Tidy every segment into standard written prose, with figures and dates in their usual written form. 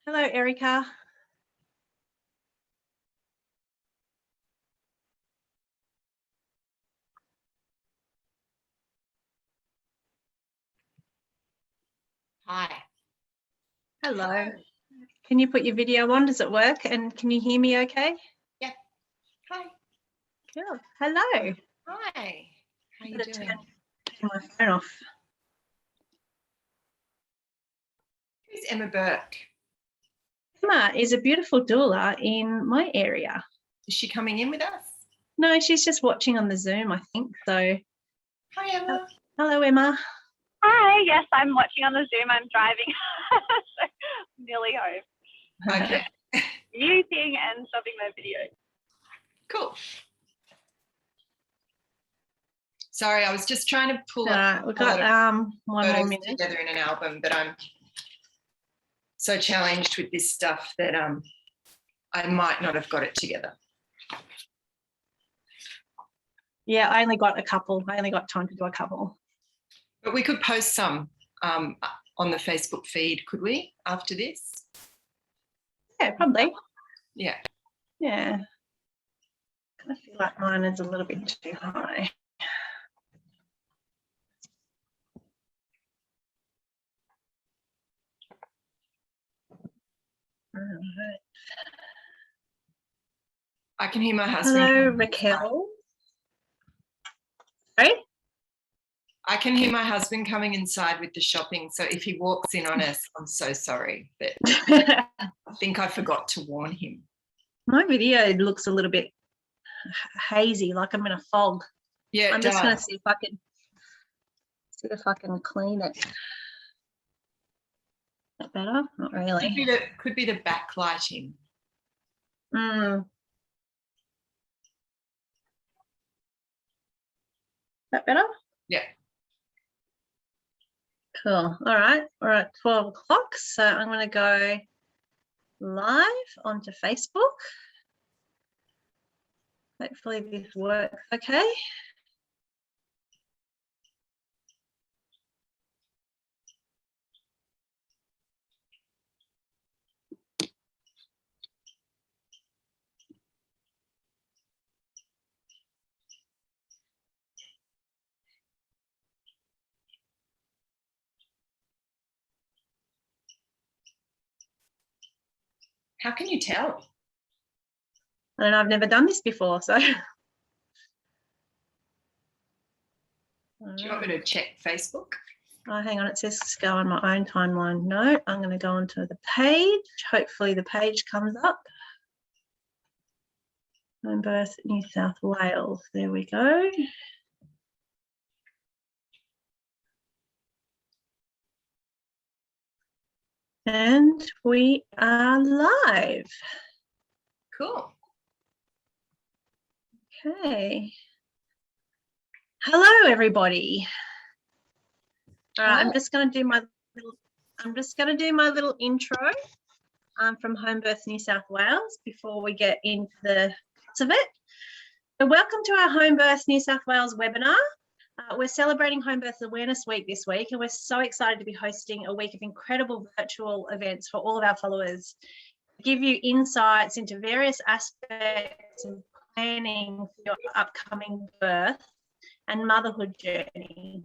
Hello, Erica. Hi. Hello. Can you put your video on? Does it work? And can you hear me okay? Yeah. Hi. Cool. Hello. Hi. How you doing? Turn my phone off. Who's Emma Burke? Emma is a beautiful doula in my area. Is she coming in with us? No, she's just watching on the Zoom, I think. So, Hi, Emma. hello, Emma. Hi, yes, I'm watching on the Zoom. I'm driving, so I'm nearly home. Okay. Muting and stopping my video. Cool. Sorry, I was just trying to pull up We've got one more photos minute. together in an album, but I'm so challenged with this stuff that I might not have got it together. Yeah, I only got a couple. I only got time to do a couple. But we could post some on the Facebook feed, could we, after this? Yeah, probably. Yeah. Yeah. I feel like mine is a little bit too high. All right. I can hear my husband. Hello, Raquel. Sorry? I can hear my husband coming inside with the shopping. So if he walks in on us, I'm so sorry. But I think I forgot to warn him. My video looks a little bit hazy, like I'm in a fog. Yeah, I'm just going to see if I can clean it. Is that better? Not really. Could be the backlighting. that better? Yeah. Cool. All right. We're at 12 o'clock. So I'm going to go live onto Facebook. Hopefully this works okay. How can you tell? I don't know, I've never done this before, so. Do you want me to check Facebook? Oh, hang on, it says go on my own timeline. No, I'm going to go onto the page. Hopefully the page comes up. Homebirth, New South Wales. There we go. And we are live. Cool. Okay. Hello, everybody. All right, I'm just going to do my little intro from Homebirth, New South Wales before we get into the guts of it. So welcome to our Homebirth, New South Wales webinar. We're celebrating Homebirth Awareness Week this week, and we're so excited to be hosting a week of incredible virtual events for all of our followers to give you insights into various aspects of planning for your upcoming birth and motherhood journey.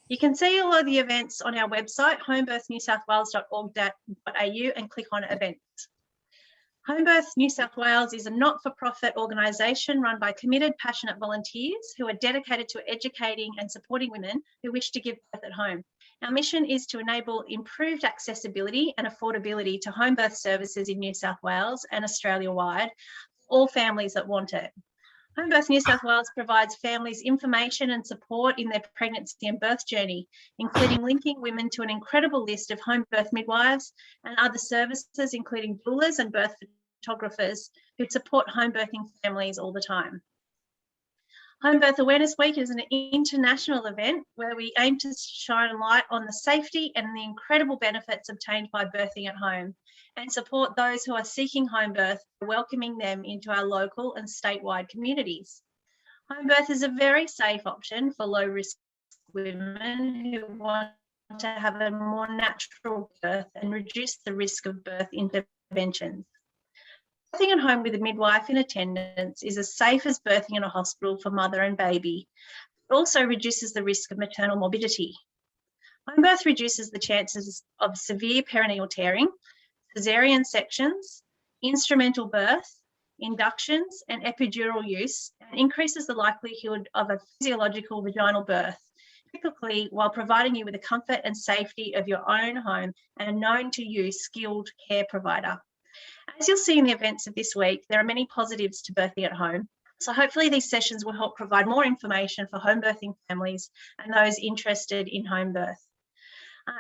You can see all of the events on our website, homebirthnewsouthwales.org.au, and click on events. Homebirth New South Wales is a not-for-profit organisation run by committed, passionate volunteers who are dedicated to educating and supporting women who wish to give birth at home. Our mission is to enable improved accessibility and affordability to home birth services in New South Wales and Australia-wide, all families that want it. Homebirth New South Wales provides families information and support in their pregnancy and birth journey, including linking women to an incredible list of home birth midwives and other services, including doulas and birth photographers who support home birthing families all the time. Homebirth Awareness Week is an international event where we aim to shine a light on the safety and the incredible benefits obtained by birthing at home and support those who are seeking home birth, welcoming them into our local and statewide communities. Home birth is a very safe option for low-risk women who want to have a more natural birth and reduce the risk of birth interventions. Birthing at home with a midwife in attendance is as safe as birthing in a hospital for mother and baby. It also reduces the risk of maternal morbidity. Home birth reduces the chances of severe perineal tearing, caesarean sections, instrumental birth, inductions, and epidural use, and increases the likelihood of a physiological vaginal birth, typically while providing you with the comfort and safety of your own home and a known-to-you skilled care provider. As you'll see in the events of this week, there are many positives to birthing at home. So hopefully these sessions will help provide more information for home birthing families and those interested in home birth.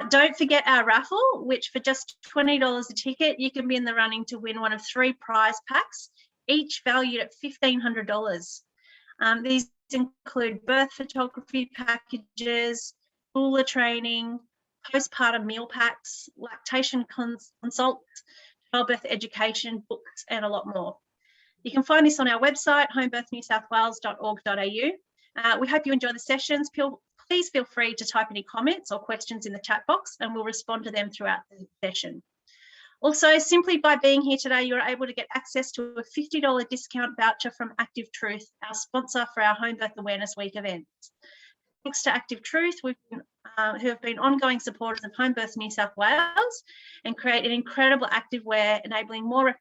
Don't forget our raffle, which for just $20 a ticket, you can be in the running to win one of 3 prize packs, each valued at $1,500. These include birth photography packages, doula training, postpartum meal packs, lactation consults, childbirth education, books, and a lot more. You can find this on our website, homebirthnewsouthwales.org.au. We hope you enjoy the sessions. Please feel free to type any comments or questions in the chat box and we'll respond to them throughout the session. Also, simply by being here today, you're able to get access to a $50 discount voucher from Active Truth, our sponsor for our Homebirth Awareness Week events. Thanks to Active Truth, who have been ongoing supporters of Homebirth New South Wales and create an incredible activewear, enabling more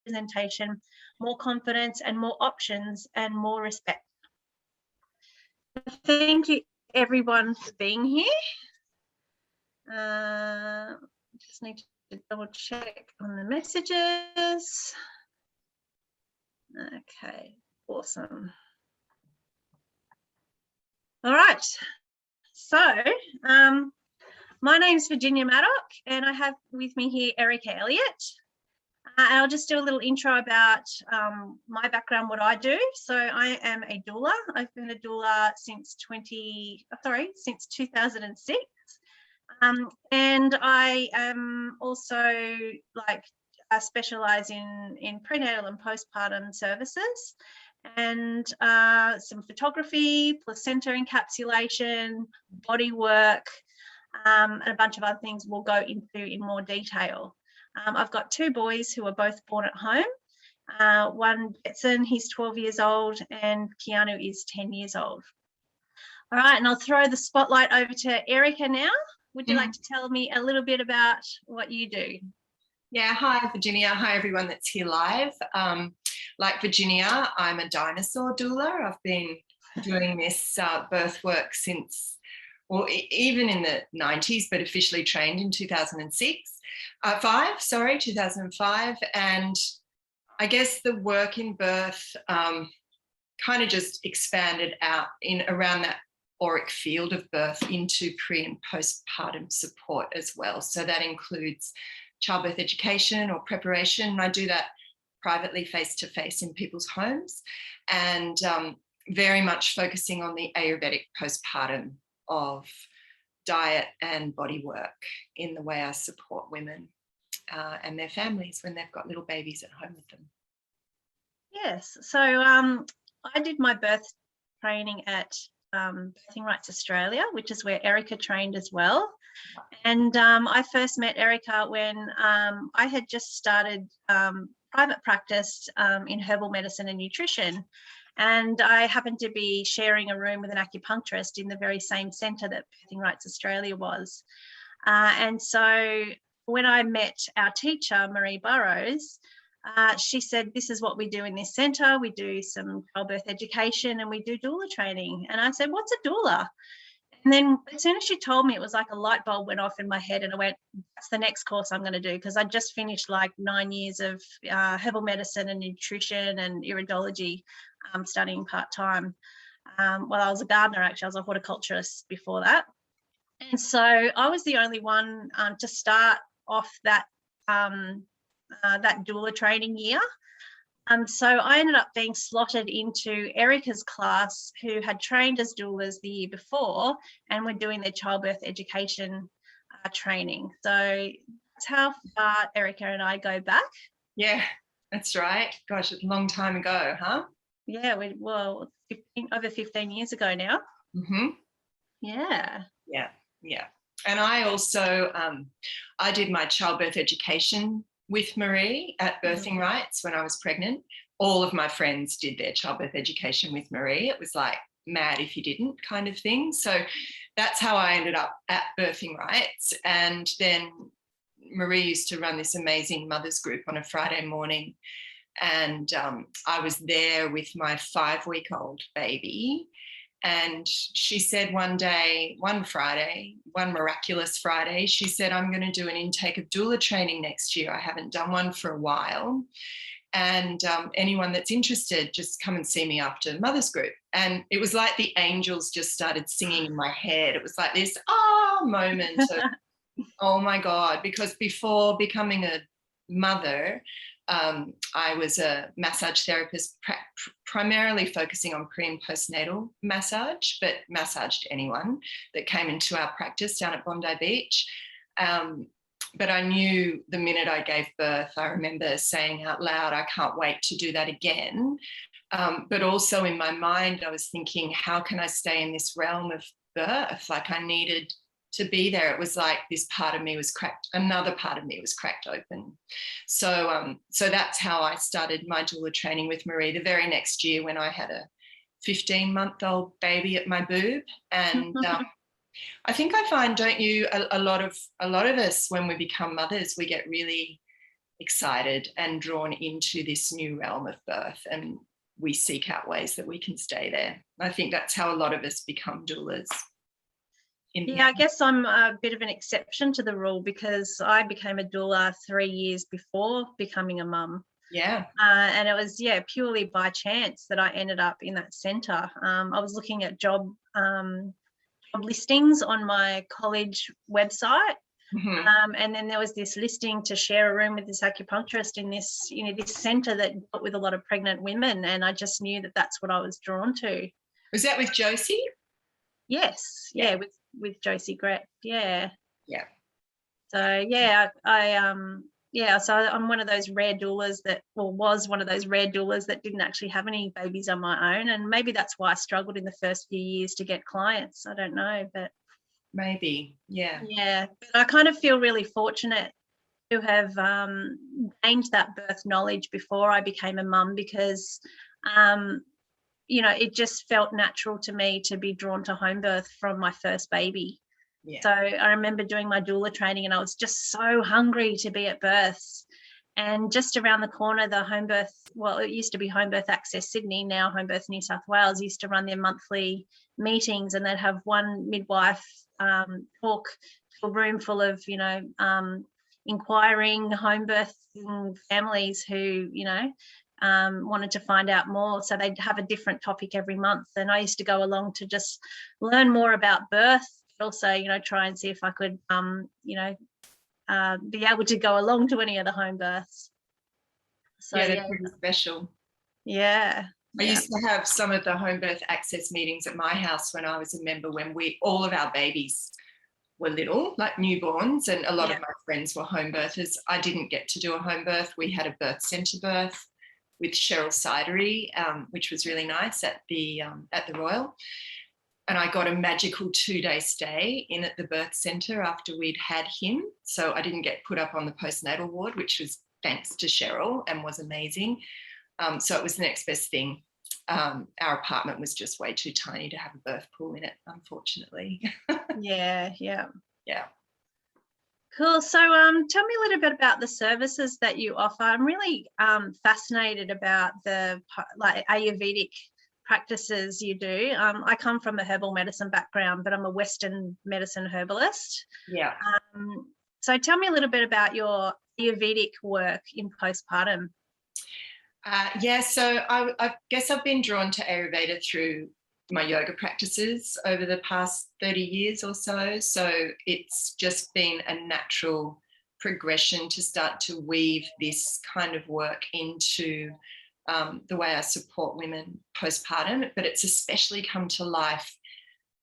representation, more confidence and more options and more respect. Thank you everyone for being here. Just need to double check on the messages. Okay, awesome. All right, so my name's Virginia Maddock and I have with me here Erica Elliott. And I'll just do a little intro about my background, what I do. So I am a doula. I've been a doula since 2006. And I am also specialise in prenatal and postpartum services, and some photography, placenta encapsulation, body work, and a bunch of other things we'll go into in more detail. I've got 2 boys who are both born at home. One, Betson, he's 12 years old, and Keanu is 10 years old. All right, and I'll throw the spotlight over to Erica now. Would you like to tell me a little bit about what you do? Yeah, hi Virginia. Hi everyone that's here live. Like Virginia, I'm a dinosaur doula. I've been doing this birth work since, well, even in the 90s, but officially trained in 2005. And I guess the work in birth kind of just expanded out in around that auric field of birth into pre and postpartum support as well. So that includes childbirth education or preparation. I do that privately, face-to-face in people's homes, and very much focusing on the Ayurvedic postpartum of diet and body work in the way I support women and their families when they've got little babies at home with them. Yes, so I did my birth training at Birthing Rights Australia, which is where Erica trained as well. And I first met Erica when I had just started private practice in herbal medicine and nutrition. And I happened to be sharing a room with an acupuncturist in the very same centre that Birthing Rights Australia was. And so when I met our teacher, Marie Burrows, she said, this is what we do in this centre. We do some childbirth education and we do doula training. And I said, what's a doula? And then as soon as she told me, it was like a light bulb went off in my head, and I went, that's the next course I'm going to do, because I just finished like 9 years of herbal medicine and nutrition and iridology, studying part-time. Well, I was a gardener, actually. I was a horticulturist before that. And so I was the only one to start off that doula training year. So I ended up being slotted into Erica's class, who had trained as doulas the year before and were doing their childbirth education training. So that's how far Erica and I go back. Yeah, that's right. Gosh, it's a long time ago, huh? Yeah, over 15 years ago now. Mm-hmm. Yeah. Yeah. And I also, I did my childbirth education with Marie at Birthing Rights when I was pregnant. All of my friends did their childbirth education with Marie. It was like mad if you didn't kind of thing. So that's how I ended up at Birthing Rights. And then Marie used to run this amazing mothers group on a Friday morning. And I was there with my 5-week-old baby. And she said one miraculous Friday, she said, I'm going to do an intake of doula training next year. I haven't done one for a while. And anyone that's interested, just come and see me after mother's group. And it was like the angels just started singing in my head. It was like this moment of, oh my God, because before becoming a mother, I was a massage therapist, primarily focusing on pre and postnatal massage, but massaged anyone that came into our practice down at Bondi Beach. But I knew the minute I gave birth, I remember saying out loud, I can't wait to do that again. But also in my mind, I was thinking, how can I stay in this realm of birth? Like I needed to be there. It was like this part of me was cracked, another part of me was cracked open. So that's how I started my doula training with Marie the very next year, when I had a 15-month-old baby at my boob. And I think I find, don't you, a lot of us, when we become mothers, we get really excited and drawn into this new realm of birth, and we seek out ways that we can stay there. I think that's how a lot of us become doulas. Yeah, I guess I'm a bit of an exception to the rule, because I became a doula 3 years before becoming a mum. Yeah. And it was, purely by chance that I ended up in that centre. I was looking at job listings on my college website, Mhm. And then there was this listing to share a room with this acupuncturist in this, this centre that dealt with a lot of pregnant women, and I just knew that that's what I was drawn to. Was that with Josie? Yes, Yeah. with Josie Gret, yeah. Yeah. So yeah, so I'm one of those rare doulas was one of those rare doulas that didn't actually have any babies on my own, and maybe that's why I struggled in the first few years to get clients. I don't know, but Maybe, yeah. yeah, but I kind of feel really fortunate to have gained that birth knowledge before I became a mum, because it just felt natural to me to be drawn to home birth from my first baby. Yeah. So I remember doing my doula training, and I was just so hungry to be at births. And just around the corner, the home birth, well, it used to be Home Birth Access Sydney, now Home Birth New South Wales, used to run their monthly meetings, and they'd have one midwife talk to a room full of, inquiring home birthing families who, wanted to find out more. So they'd have a different topic every month. And I used to go along to just learn more about birth, but also, try and see if I could, be able to go along to any of the home births. So Yeah, they're pretty special. Yeah. I used to have some of the home birth access meetings at my house when I was a member, when all of our babies were little, like newborns, and a lot of my friends were home birthers. I didn't get to do a home birth. We had a birth centre birth with Cheryl Sidery, which was really nice at the Royal. And I got a magical 2-day stay in at the birth centre after we'd had him. So I didn't get put up on the postnatal ward, which was thanks to Cheryl and was amazing. So it was the next best thing. Our apartment was just way too tiny to have a birth pool in it, unfortunately. Yeah. Yeah. Cool. So tell me a little bit about the services that you offer. I'm really fascinated about the Ayurvedic practices you do. I come from a herbal medicine background, but I'm a Western medicine herbalist. Yeah. So tell me a little bit about your Ayurvedic work in postpartum. So I guess I've been drawn to Ayurveda through my yoga practices over the past 30 years or so. So it's just been a natural progression to start to weave this kind of work into the way I support women postpartum, but it's especially come to life.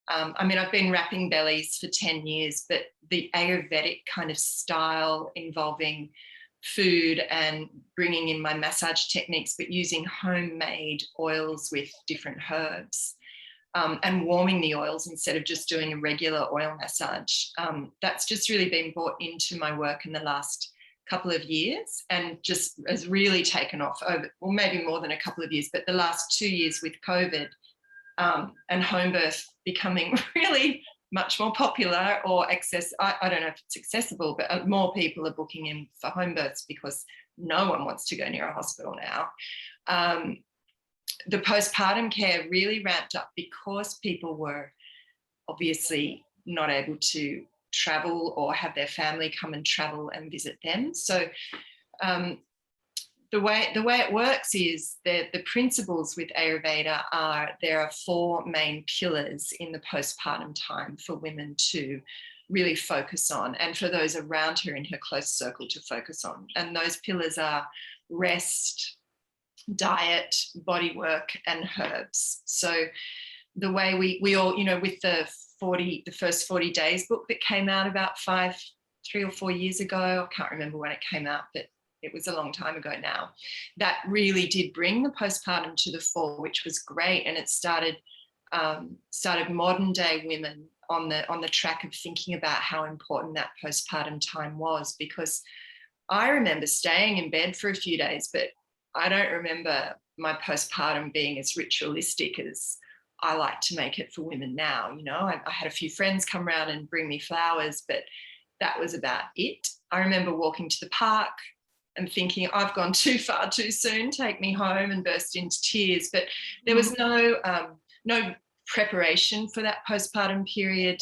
I've been wrapping bellies for 10 years, but the Ayurvedic kind of style involving food and bringing in my massage techniques, but using homemade oils with different herbs, and warming the oils instead of just doing a regular oil massage. That's just really been brought into my work in the last couple of years, and just has really taken off over, well, maybe more than a couple of years, but the last 2 years with COVID and home birth becoming really much more popular, or I don't know if it's accessible, but more people are booking in for home births because no one wants to go near a hospital now. The postpartum care really ramped up because people were obviously not able to travel or have their family come and travel and visit them. So the way it works is the principles with Ayurveda are, there are 4 main pillars in the postpartum time for women to really focus on, and for those around her in her close circle to focus on. And those pillars are rest, diet, body work, and herbs. So the way we all, with the first 40 days book that came out about 3 or 4 years ago, I can't remember when it came out, but it was a long time ago now, that really did bring the postpartum to the fore, which was great. And it started modern day women on the track of thinking about how important that postpartum time was, because I remember staying in bed for a few days, but I don't remember my postpartum being as ritualistic as I like to make it for women now. I had a few friends come around and bring me flowers, but that was about it. I remember walking to the park and thinking, I've gone too far too soon, take me home, and burst into tears. But there was no preparation for that postpartum period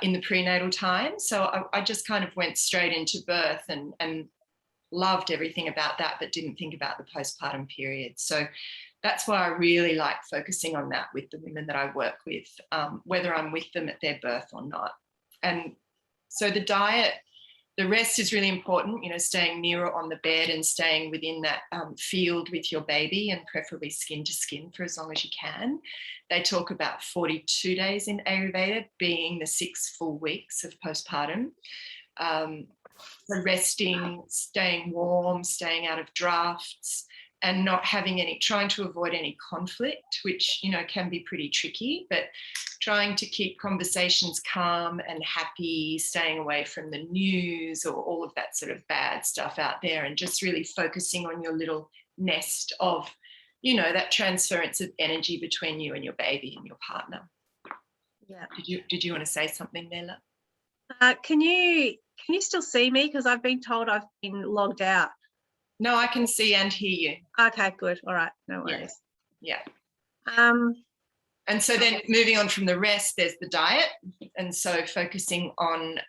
in the prenatal time. So I just kind of went straight into birth and loved everything about that, but didn't think about the postpartum period. So that's why I really like focusing on that with the women that I work with, whether I'm with them at their birth or not. And So the diet, the rest is really important, staying nearer on the bed and staying within that field with your baby, and preferably skin to skin for as long as you can. They talk about 42 days in Ayurveda being the 6 full weeks of postpartum. So resting, staying warm, staying out of drafts, and not trying to avoid any conflict, which, can be pretty tricky, but trying to keep conversations calm and happy, staying away from the news or all of that sort of bad stuff out there, and just really focusing on your little nest of, that transference of energy between you and your baby and your partner. Yeah. Did you want to say something there, Love? Can you still see me? Because I've been told I've been logged out. No, I can see and hear you. Okay, good. All right, no worries. Yeah. And so then moving on from the rest, there's the diet. And so focusing on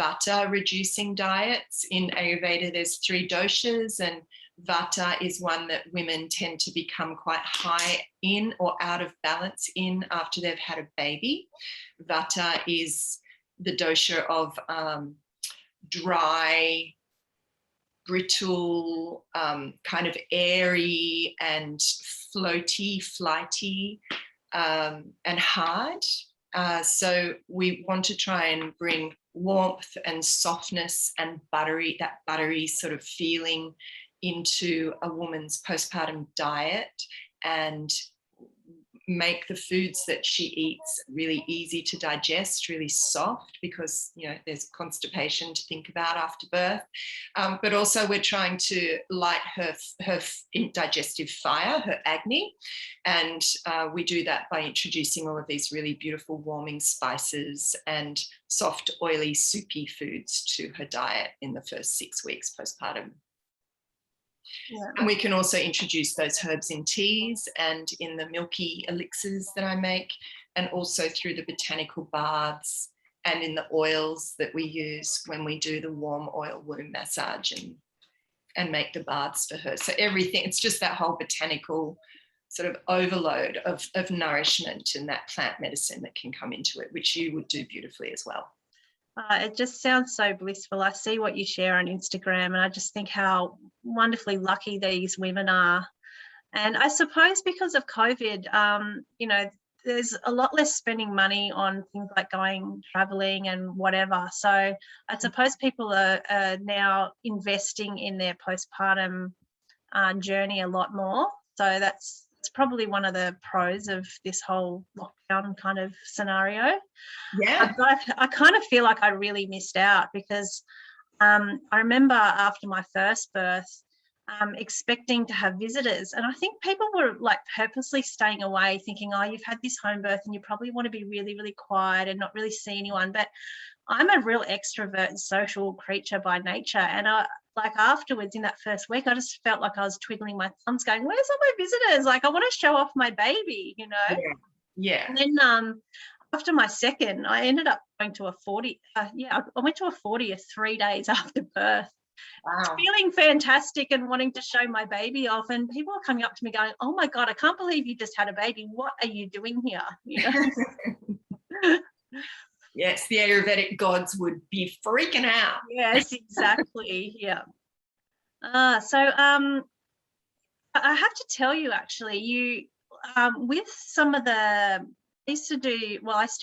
vata reducing diets. In Ayurveda, there's 3 doshas, and vata is one that women tend to become quite high in or out of balance in after they've had a baby. Vata is the dosha of dry, brittle, kind of airy and floaty, flighty, and hard. So we want to try and bring warmth and softness and that buttery sort of feeling into a woman's postpartum diet, and make the foods that she eats really easy to digest, really soft, because there's constipation to think about after birth, but also we're trying to light her digestive fire, her agni, and we do that by introducing all of these really beautiful warming spices and soft, oily, soupy foods to her diet in the first 6 weeks postpartum. Yeah. And we can also introduce those herbs in teas and in the milky elixirs that I make, and also through the botanical baths and in the oils that we use when we do the warm oil womb massage and make the baths for her. So everything, it's just that whole botanical sort of overload of nourishment and that plant medicine that can come into it, which you would do beautifully as well. It just sounds so blissful. I see what you share on Instagram, and I just think how wonderfully lucky these women are. And I suppose because of COVID, there's a lot less spending money on things like going traveling and whatever. So I suppose people are now investing in their postpartum journey a lot more. So it's probably one of the pros of this whole lockdown kind of scenario. Yeah. But I kind of feel like I really missed out, because I remember after my first birth expecting to have visitors, and I think people were like purposely staying away, thinking, oh, you've had this home birth and you probably want to be really, really quiet and not really see anyone. But I'm a real extrovert and social creature by nature, and afterwards in that first week, I just felt like I was twiddling my thumbs going, where's all my visitors? Like, I want to show off my baby, Yeah. And then after my second, I ended up going to a 40. I went to a 40th 3 days after birth. Wow. Feeling fantastic and wanting to show my baby off, and people are coming up to me going, oh my God, I can't believe you just had a baby. What are you doing here? Yes, the Ayurvedic gods would be freaking out. Yes, exactly. Yeah. So I have to tell you, actually, you with some of I still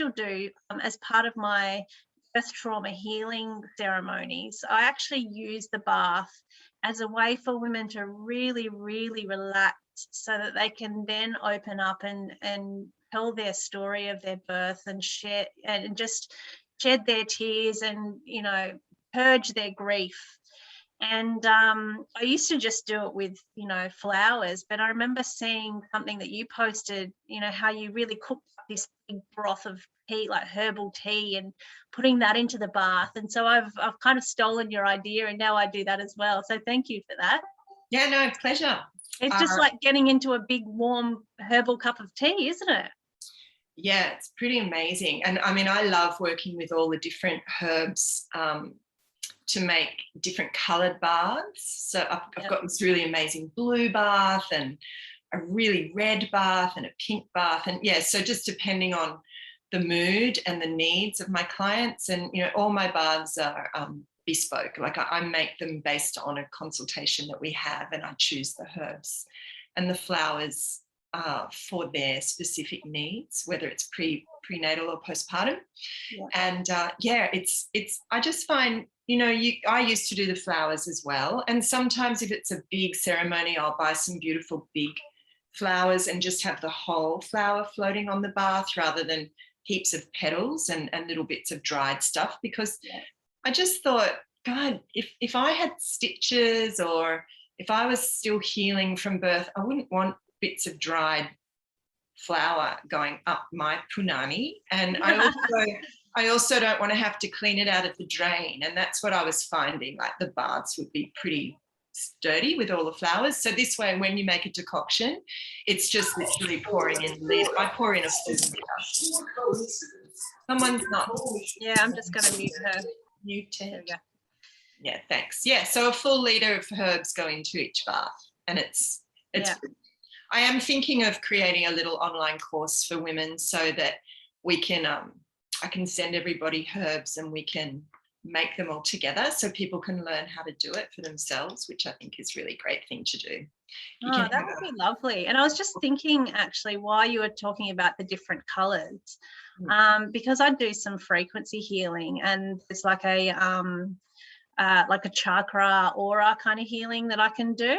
do as part of my birth trauma healing ceremonies, I actually use the bath as a way for women to really, really relax, so that they can then open up and tell their story of their birth and share and just shed their tears and purge their grief. And I used to just do it with flowers, but I remember seeing something that you posted, how you really cooked up this big broth of tea, like herbal tea, and putting that into the bath. And so I've kind of stolen your idea, and now I do that as well. So thank you for that. Yeah, no, pleasure. It's just like getting into a big warm herbal cup of tea, isn't it? Yeah, it's pretty amazing. And I mean, I love working with all the different herbs to make different coloured baths. So I've got this really amazing blue bath and a really red bath and a pink bath. And so just depending on the mood and the needs of my clients. And, you know, all my baths are bespoke. Like I make them based on a consultation that we have, and I choose the herbs and the flowers for their specific needs, whether it's prenatal or postpartum. Yeah. And it's I just find, you know, I used to do the flowers as well. And sometimes if it's a big ceremony, I'll buy some beautiful big flowers and just have the whole flower floating on the bath rather than heaps of petals and little bits of dried stuff, because I just thought, God, if I had stitches or if I was still healing from birth, I wouldn't want bits of dried flour going up my punani. And I also don't want to have to clean it out of the drain. And that's what I was finding, like the baths would be pretty sturdy with all the flowers. So this way, when you make a decoction, it's just literally pouring in the lid. I pour in a full liter. Someone's not. Yeah, I'm just going to mute her. Muted. Yeah, thanks. Yeah, so a full liter of herbs go into each bath, and it's. I am thinking of creating a little online course for women so that we can. I can send everybody herbs and we can make them all together so people can learn how to do it for themselves, which I think is really a great thing to do. That would be lovely. And I was just thinking, actually, while you were talking about the different colours, because I do some frequency healing, and there's like a chakra aura kind of healing that I can do.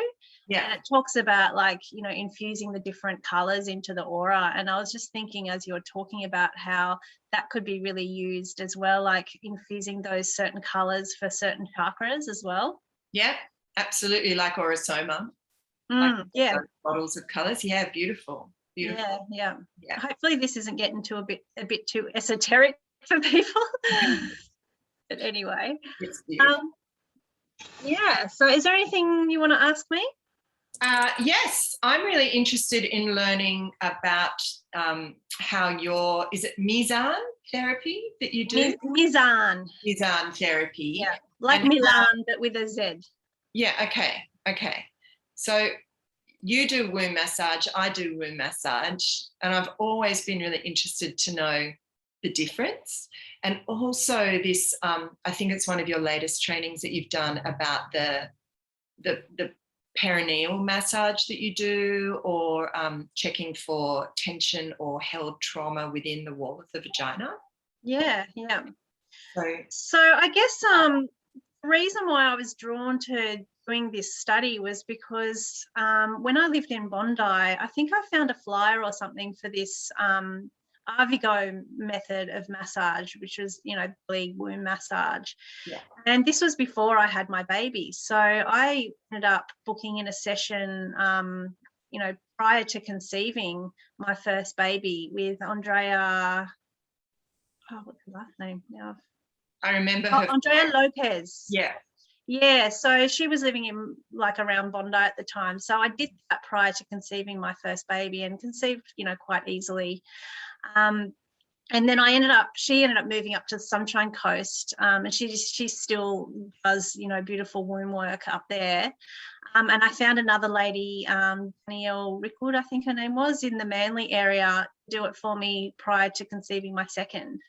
Yeah. And it talks about, like, you know, infusing the different colours into the aura. And I was just thinking, as you were talking about, how that could be really used as well, like infusing those certain colours for certain chakras as well. Yeah, absolutely, like Orosoma. Bottles of colours. Yeah, beautiful. Yeah. Hopefully this isn't getting to a bit too esoteric for people. But anyway. It's beautiful. So is there anything you want to ask me? Yes, I'm really interested in learning about how is it Mizan therapy that you do? Mizan therapy. Yeah, like Milan, but with a Z. Yeah, okay. So you do womb massage, I do womb massage, and I've always been really interested to know the difference. And also this, I think it's one of your latest trainings that you've done about the perineal massage that you do, or checking for tension or held trauma within the wall of the vagina. Yeah. So I guess the reason why I was drawn to doing this study was because when I lived in Bondi, I think I found a flyer or something for this Arvigo method of massage, which was, you know, bleed womb massage. Yeah. And this was before I had my baby. So I ended up booking in a session, you know, prior to conceiving my first baby with Andrea. Oh, what's her last name now? I remember her. Andrea Lopez. Yeah, so she was living in, like, around Bondi at the time. So I did that prior to conceiving my first baby, and conceived, you know, quite easily. And then she ended up moving up to the Sunshine Coast, and she still does, you know, beautiful womb work up there. And I found another lady, Danielle Rickwood, I think her name was, in the Manly area, do it for me prior to conceiving my second,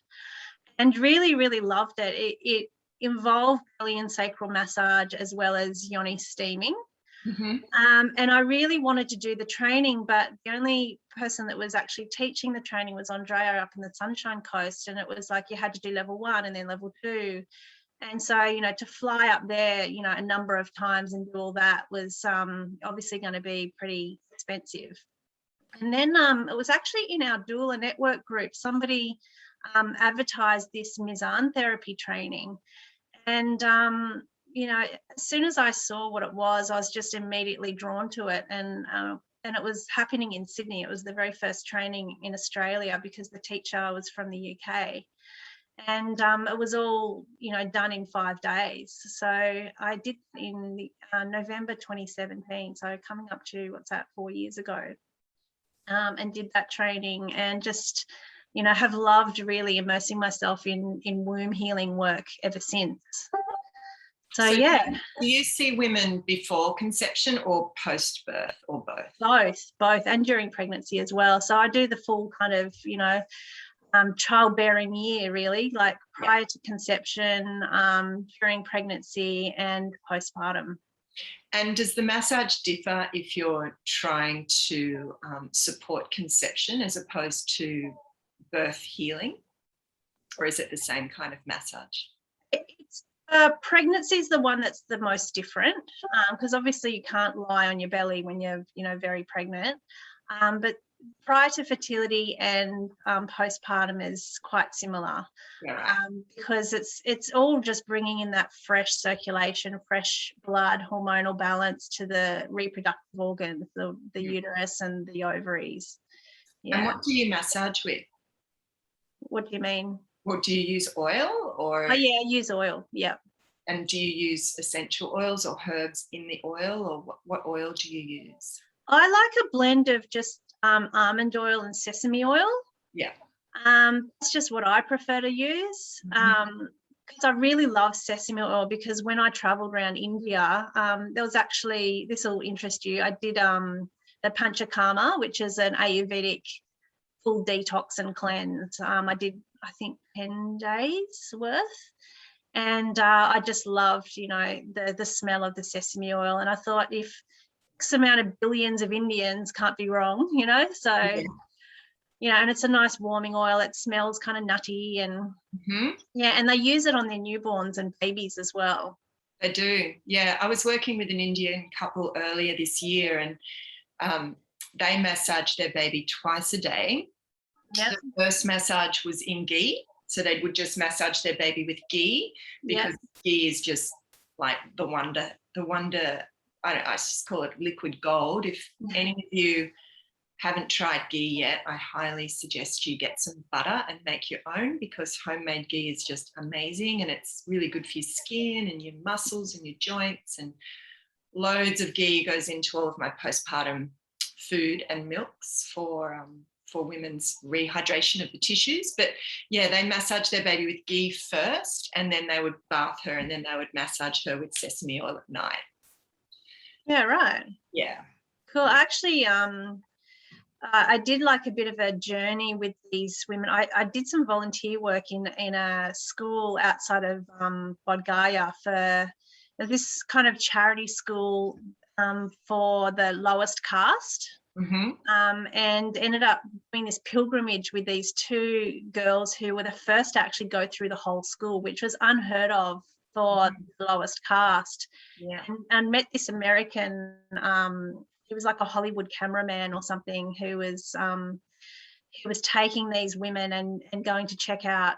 and really, really loved it. It involved belly and sacral massage as well as yoni steaming. Mm-hmm. And I really wanted to do the training, but the only person that was actually teaching the training was Andrea up in the Sunshine Coast, and it was like you had to do level 1 and then level 2. And so, you know, to fly up there, you know, a number of times and do all that was obviously going to be pretty expensive. And then it was actually in our doula network group, somebody advertised this Mizan therapy training. And you know, as soon as I saw what it was, I was just immediately drawn to it. And it was happening in Sydney. It was the very first training in Australia because the teacher was from the UK. And it was all, you know, done in 5 days. So I did in November 2017, so coming up to, 4 years ago, and did that training, and just, you know, have loved really immersing myself in womb healing work ever since. So yeah. Do you see women before conception or post-birth, or both? Both, and during pregnancy as well. So I do the full kind of, you know, childbearing year, really, like prior to conception, during pregnancy and postpartum. And does the massage differ if you're trying to support conception as opposed to birth healing? Or is it the same kind of massage? Pregnancy is the one that's the most different, because obviously you can't lie on your belly when you're, very pregnant. But prior to fertility and postpartum is quite similar, because it's all just bringing in that fresh circulation, fresh blood, hormonal balance to the reproductive organs, the uterus and the ovaries. And what do you massage with? What do you mean? What do you use, oil or? Oh yeah, use oil. Yeah. And do you use essential oils or herbs in the oil, or what oil do you use? I like a blend of just almond oil and sesame oil. Yeah. That's just what I prefer to use, because I really love sesame oil, because when I traveled around India, there was actually, this will interest you, I did the Panchakarma, which is an Ayurvedic full detox and cleanse. I did, I think, 10 days worth. And I just loved, the smell of the sesame oil. And I thought, if X amount of billions of Indians can't be wrong, so, and it's a nice warming oil. It smells kind of nutty and, and they use it on their newborns and babies as well. They do. Yeah. I was working with an Indian couple earlier this year, and they massaged their baby twice a day. Yep. The first massage was in ghee. So they would just massage their baby with ghee, because ghee is just like the wonder, I just call it liquid gold. If any of you haven't tried ghee yet, I highly suggest you get some butter and make your own, because homemade ghee is just amazing, and it's really good for your skin and your muscles and your joints, and loads of ghee goes into all of my postpartum food and milks for women's rehydration of the tissues. But yeah, they massage their baby with ghee first, and then they would bath her, and then they would massage her with sesame oil at night. Yeah, right. Yeah. Cool. Actually, I did like a bit of a journey with these women. I did some volunteer work in a school outside of Bodh Gaya for this kind of charity school for the lowest caste. And ended up doing this pilgrimage with these two girls who were the first to actually go through the whole school, which was unheard of for the lowest caste. Yeah. And met this American, he was like a Hollywood cameraman or something, who was taking these women and going to check out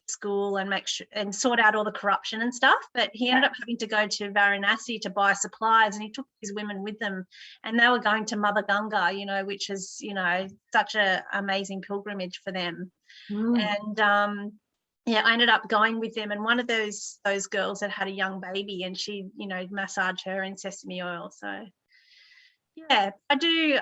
school and make sure and sort out all the corruption and stuff. But he ended up having to go to Varanasi to buy supplies, and he took these women with them, and they were going to Mother Ganga, which is, such a amazing pilgrimage for them. And I ended up going with them, and one of those girls had a young baby, and she, massaged her in sesame oil. So yeah, I do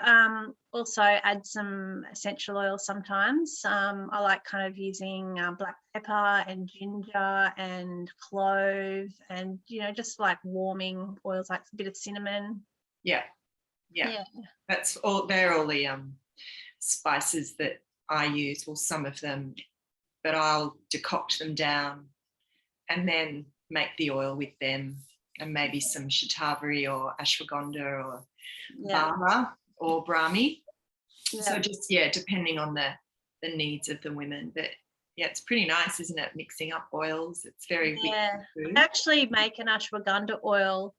also add some essential oil sometimes. I like kind of using black pepper and ginger and clove, and just like warming oils, like a bit of cinnamon. Yeah. That's all. They're all the spices that I use, or some of them, but I'll decoct them down and then make the oil with them, and maybe some shatavari or ashwagandha or bala or brahmi. So just depending on the needs of the women. But it's pretty nice, isn't it, mixing up oils? It's very rich food. I actually make an ashwagandha oil,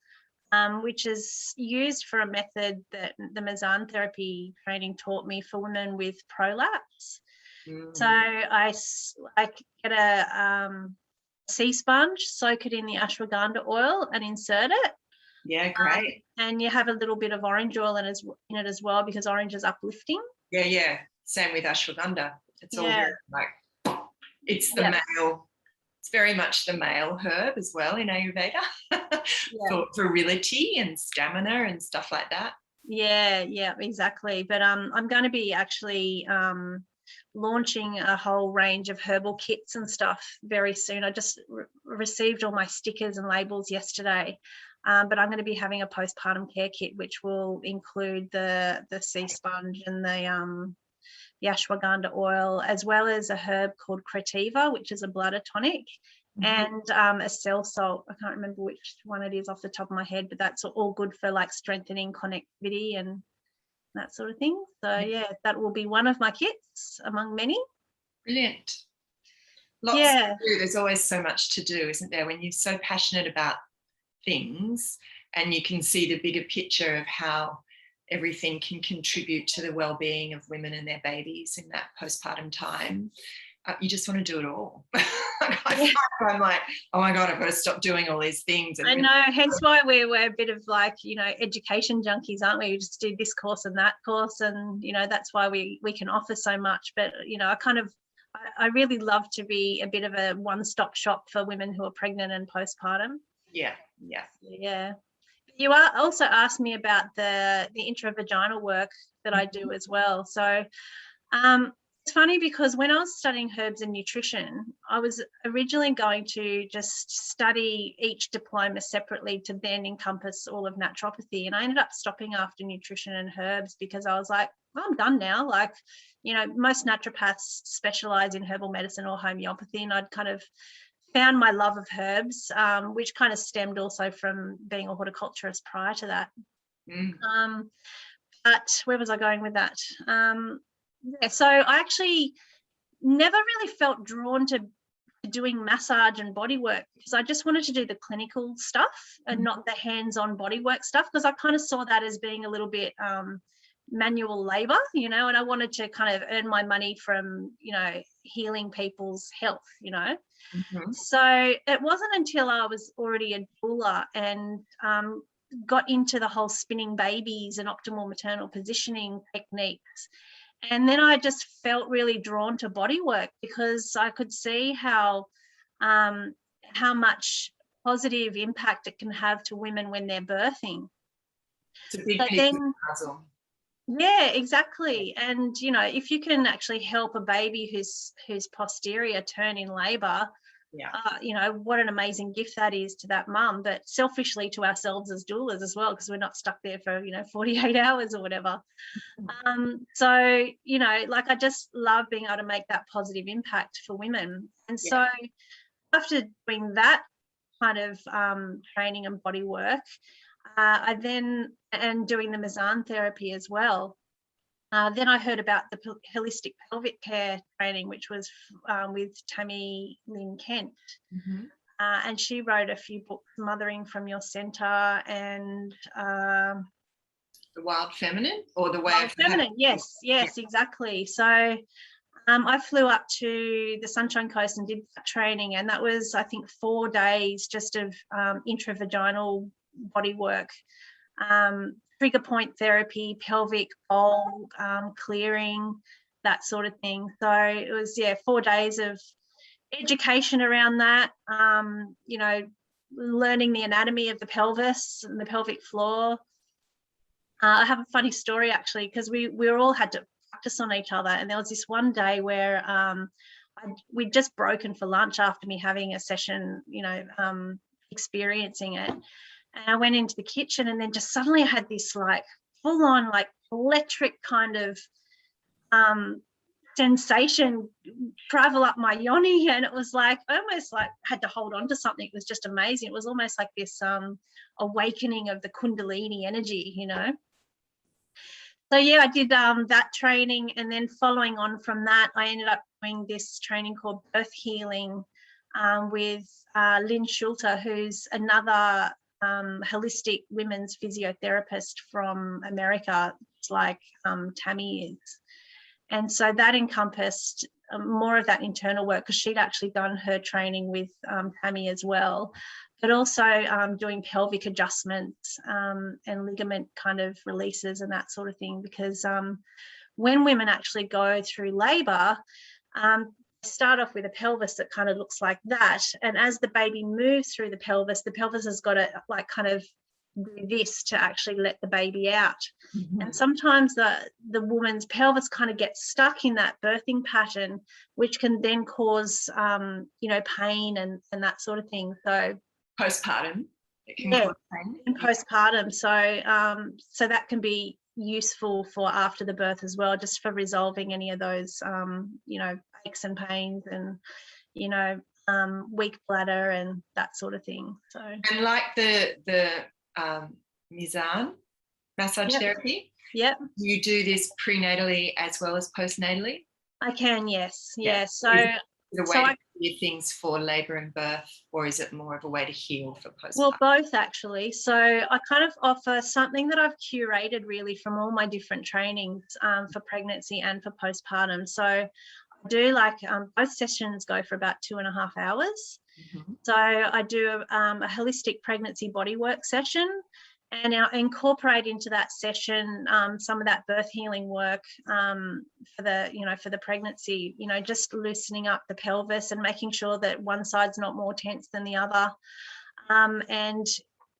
which is used for a method that the Mazan therapy training taught me for women with prolapse. So I get a sea sponge, soak it in the ashwagandha oil and insert it. Yeah, great. And you have a little bit of orange oil in it as well, because orange is uplifting. Yeah. Same with ashwagandha. It's all very, it's the male. It's very much the male herb as well in Ayurveda for virility and stamina and stuff like that. Yeah, exactly. But I'm going to be actually launching a whole range of herbal kits and stuff very soon. I just received all my stickers and labels yesterday. But I'm going to be having a postpartum care kit, which will include the sea sponge and the the ashwagandha oil, as well as a herb called creativa, which is a bladder tonic, and a cell salt. I can't remember which one it is off the top of my head, but that's all good for like strengthening connectivity and that sort of thing. So yeah, that will be one of my kits among many. Brilliant. Lots to do. There's always so much to do, isn't there, when you're so passionate about things and you can see the bigger picture of how everything can contribute to the well-being of women and their babies in that postpartum time. You just want to do it all. I'm like, oh my God, I've got to stop doing all these things. And I know, hence why we're a bit of like, you know, education junkies, aren't we? We just do this course and that course, and, you know, that's why we can offer so much. But, you know, I really love to be a bit of a one-stop shop for women who are pregnant and postpartum. Yeah. You also asked me about the intravaginal work that I do as well. So it's funny because when I was studying herbs and nutrition, I was originally going to just study each diploma separately to then encompass all of naturopathy. And I ended up stopping after nutrition and herbs because I was like, well, I'm done now. Like, you know, most naturopaths specialize in herbal medicine or homeopathy, and I'd kind of found my love of herbs, which kind of stemmed also from being a horticulturist prior to that. But where was I going with that? So I actually never really felt drawn to doing massage and body work because I just wanted to do the clinical stuff and not the hands-on body work stuff, because I kind of saw that as being a little bit manual labor, you know, and I wanted to kind of earn my money from, you know, healing people's health, you know. So it wasn't until I was already a doula and got into the whole spinning babies and optimal maternal positioning techniques, and then I just felt really drawn to body work because I could see how much positive impact it can have to women when they're birthing. It's a big piece of the puzzle. Yeah, exactly. And, you know, if you can actually help a baby whose posterior turn in labour, you know, what an amazing gift that is to that mum, but selfishly to ourselves as doulas as well, because we're not stuck there for, you know, 48 hours or whatever. So, you know, like I just love being able to make that positive impact for women. And so after doing that kind of training and body work, I then, and doing the Mazan therapy as well, then I heard about the holistic pelvic care training, which was with Tammy Lynn Kent. And she wrote a few books, Mothering from Your Centre and The Wild Feminine, or The Way Wild of Feminine. Yes, exactly. So I flew up to the Sunshine Coast and did that training, and that was, I think, 4 days just of intravaginal body work, trigger point therapy, pelvic bowl clearing, that sort of thing. So it was 4 days of education around that, you know, learning the anatomy of the pelvis and the pelvic floor. I have a funny story actually, because we all had to practice on each other, and there was this one day where we'd just broken for lunch after me having a session, you know, experiencing it. And I went into the kitchen, and then just suddenly I had this like full on like electric kind of sensation travel up my yoni, and it was like I almost like had to hold on to something. It was just amazing. It was almost like this awakening of the Kundalini energy, you know. So I did that training, and then following on from that, I ended up doing this training called Birth Healing with Lynn Schulter, who's another holistic women's physiotherapist from America, like Tammy is. And so that encompassed more of that internal work, because she'd actually done her training with Tammy as well, but also doing pelvic adjustments and ligament kind of releases and that sort of thing, because when women actually go through labour, start off with a pelvis that kind of looks like that, and as the baby moves through the pelvis has got to like kind of do this to actually let the baby out. And sometimes the woman's pelvis kind of gets stuck in that birthing pattern, which can then cause you know, pain and that sort of thing. So postpartum, it can cause pain in postpartum. So so that can be useful for after the birth as well, just for resolving any of those, aches and pains and, weak bladder and that sort of thing. So, and like the Mizan massage therapy, you do this prenatally as well as postnatally? I can, yes. Yeah. So is it a way to clear things for labour and birth, or is it more of a way to heal for postpartum? Well, both actually. So I kind of offer something that I've curated really from all my different trainings for pregnancy and for postpartum. So I do both sessions go for about 2.5 hours. Mm-hmm. So I do a holistic pregnancy bodywork session, and I incorporate into that session some of that birth healing work for the pregnancy, just loosening up the pelvis and making sure that one side's not more tense than the other, and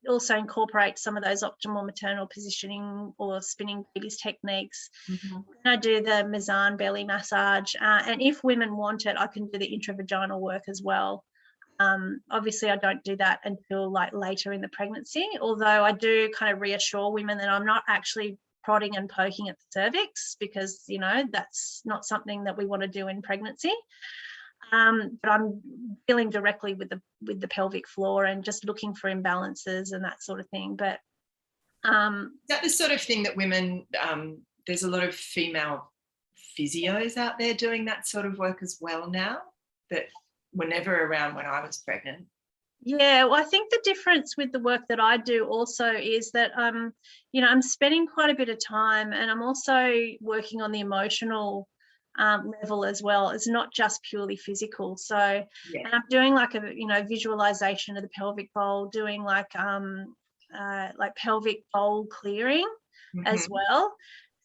also incorporate some of those optimal maternal positioning or spinning babies techniques. Mm-hmm. And I do the Mizan belly massage, and if women want it, I can do the intravaginal work as well. Obviously, I don't do that until later in the pregnancy, although I do kind of reassure women that I'm not actually prodding and poking at the cervix, because, that's not something that we want to do in pregnancy. But I'm dealing directly with the pelvic floor and just looking for imbalances and that sort of thing. But is that the sort of thing that women, there's a lot of female physios out there doing that sort of work as well now, that were never around when I was pregnant? Yeah, well, I think the difference with the work that I do also is that I'm spending quite a bit of time, and I'm also working on the emotional level as well. It's not just purely physical. So, and I'm doing a visualization of the pelvic bowl, doing pelvic bowl clearing as well.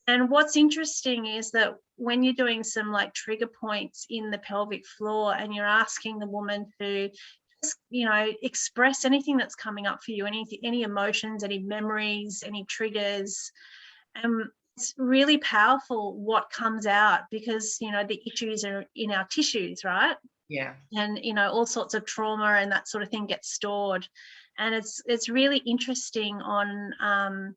And what's interesting is that when you're doing some trigger points in the pelvic floor and you're asking the woman to just, express anything that's coming up for you, any emotions, any memories, any triggers, it's really powerful what comes out, because, the issues are in our tissues, right? Yeah. And, all sorts of trauma and that sort of thing gets stored. And it's really interesting on,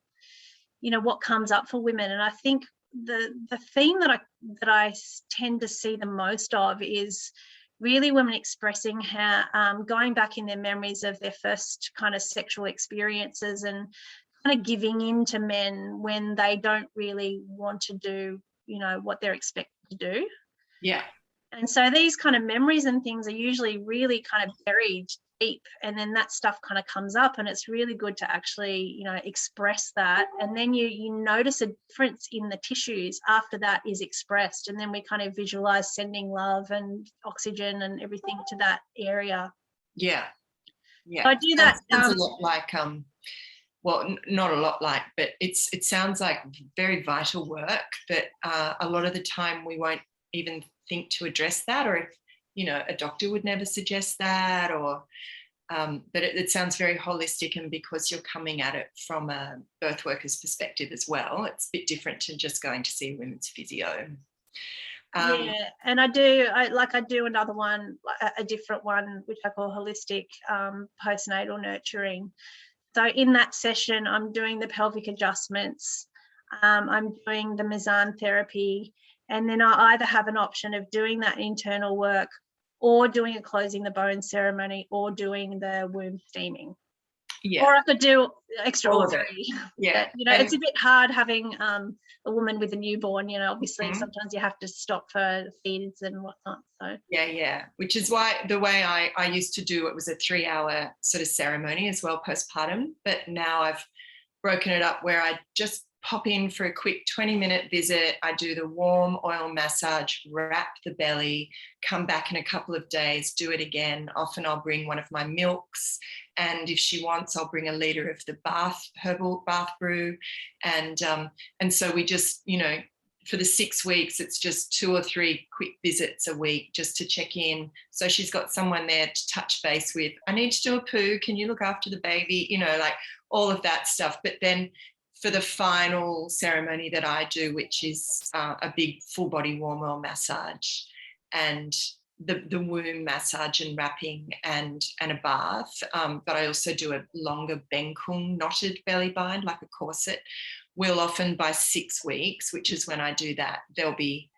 what comes up for women. And I think the theme that I tend to see the most of is really women expressing how going back in their memories of their first kind of sexual experiences and kind of giving in to men when they don't really want to do, what they're expected to do. Yeah. And so these kind of memories and things are usually really kind of buried deep, and then that stuff kind of comes up, and it's really good to actually, express that. And then you notice a difference in the tissues after that is expressed, and then we kind of visualize sending love and oxygen and everything to that area. Yeah. Yeah. So I do that. Sounds a lot like well, not a lot like, but it sounds like very vital work that a lot of the time we won't even think to address that, or if a doctor would never suggest that, or but it sounds very holistic, and because you're coming at it from a birth worker's perspective as well, it's a bit different to just going to see a women's physio. Yeah, and I do another one, a different one, which I call holistic postnatal nurturing. So in that session, I'm doing the pelvic adjustments, I'm doing the Mizan therapy, and then I either have an option of doing that internal work, or doing a closing the bone ceremony, or doing the womb steaming. Yeah. Or I could do extra all three. Yeah. But, it's a bit hard having a woman with a newborn, obviously sometimes you have to stop for feeds and whatnot. So yeah. Which is why the way I used to do it was a 3-hour sort of ceremony as well, postpartum. But now I've broken it up where I just pop in for a quick 20-minute visit. I do the warm oil massage, wrap the belly, come back in a couple of days, do it again. Often I'll bring one of my milks, and if she wants, I'll bring a litre of the herbal bath brew. And so we just, for the 6 weeks, it's just 2 or 3 quick visits a week just to check in. So she's got someone there to touch base with. I need to do a poo. Can you look after the baby? All of that stuff. But then for the final ceremony that I do, which is a big full body warm oil massage and the womb massage and wrapping and a bath. But I also do a longer bengkung knotted belly bind, like a corset, will often by 6 weeks, which is when I do that, there'll be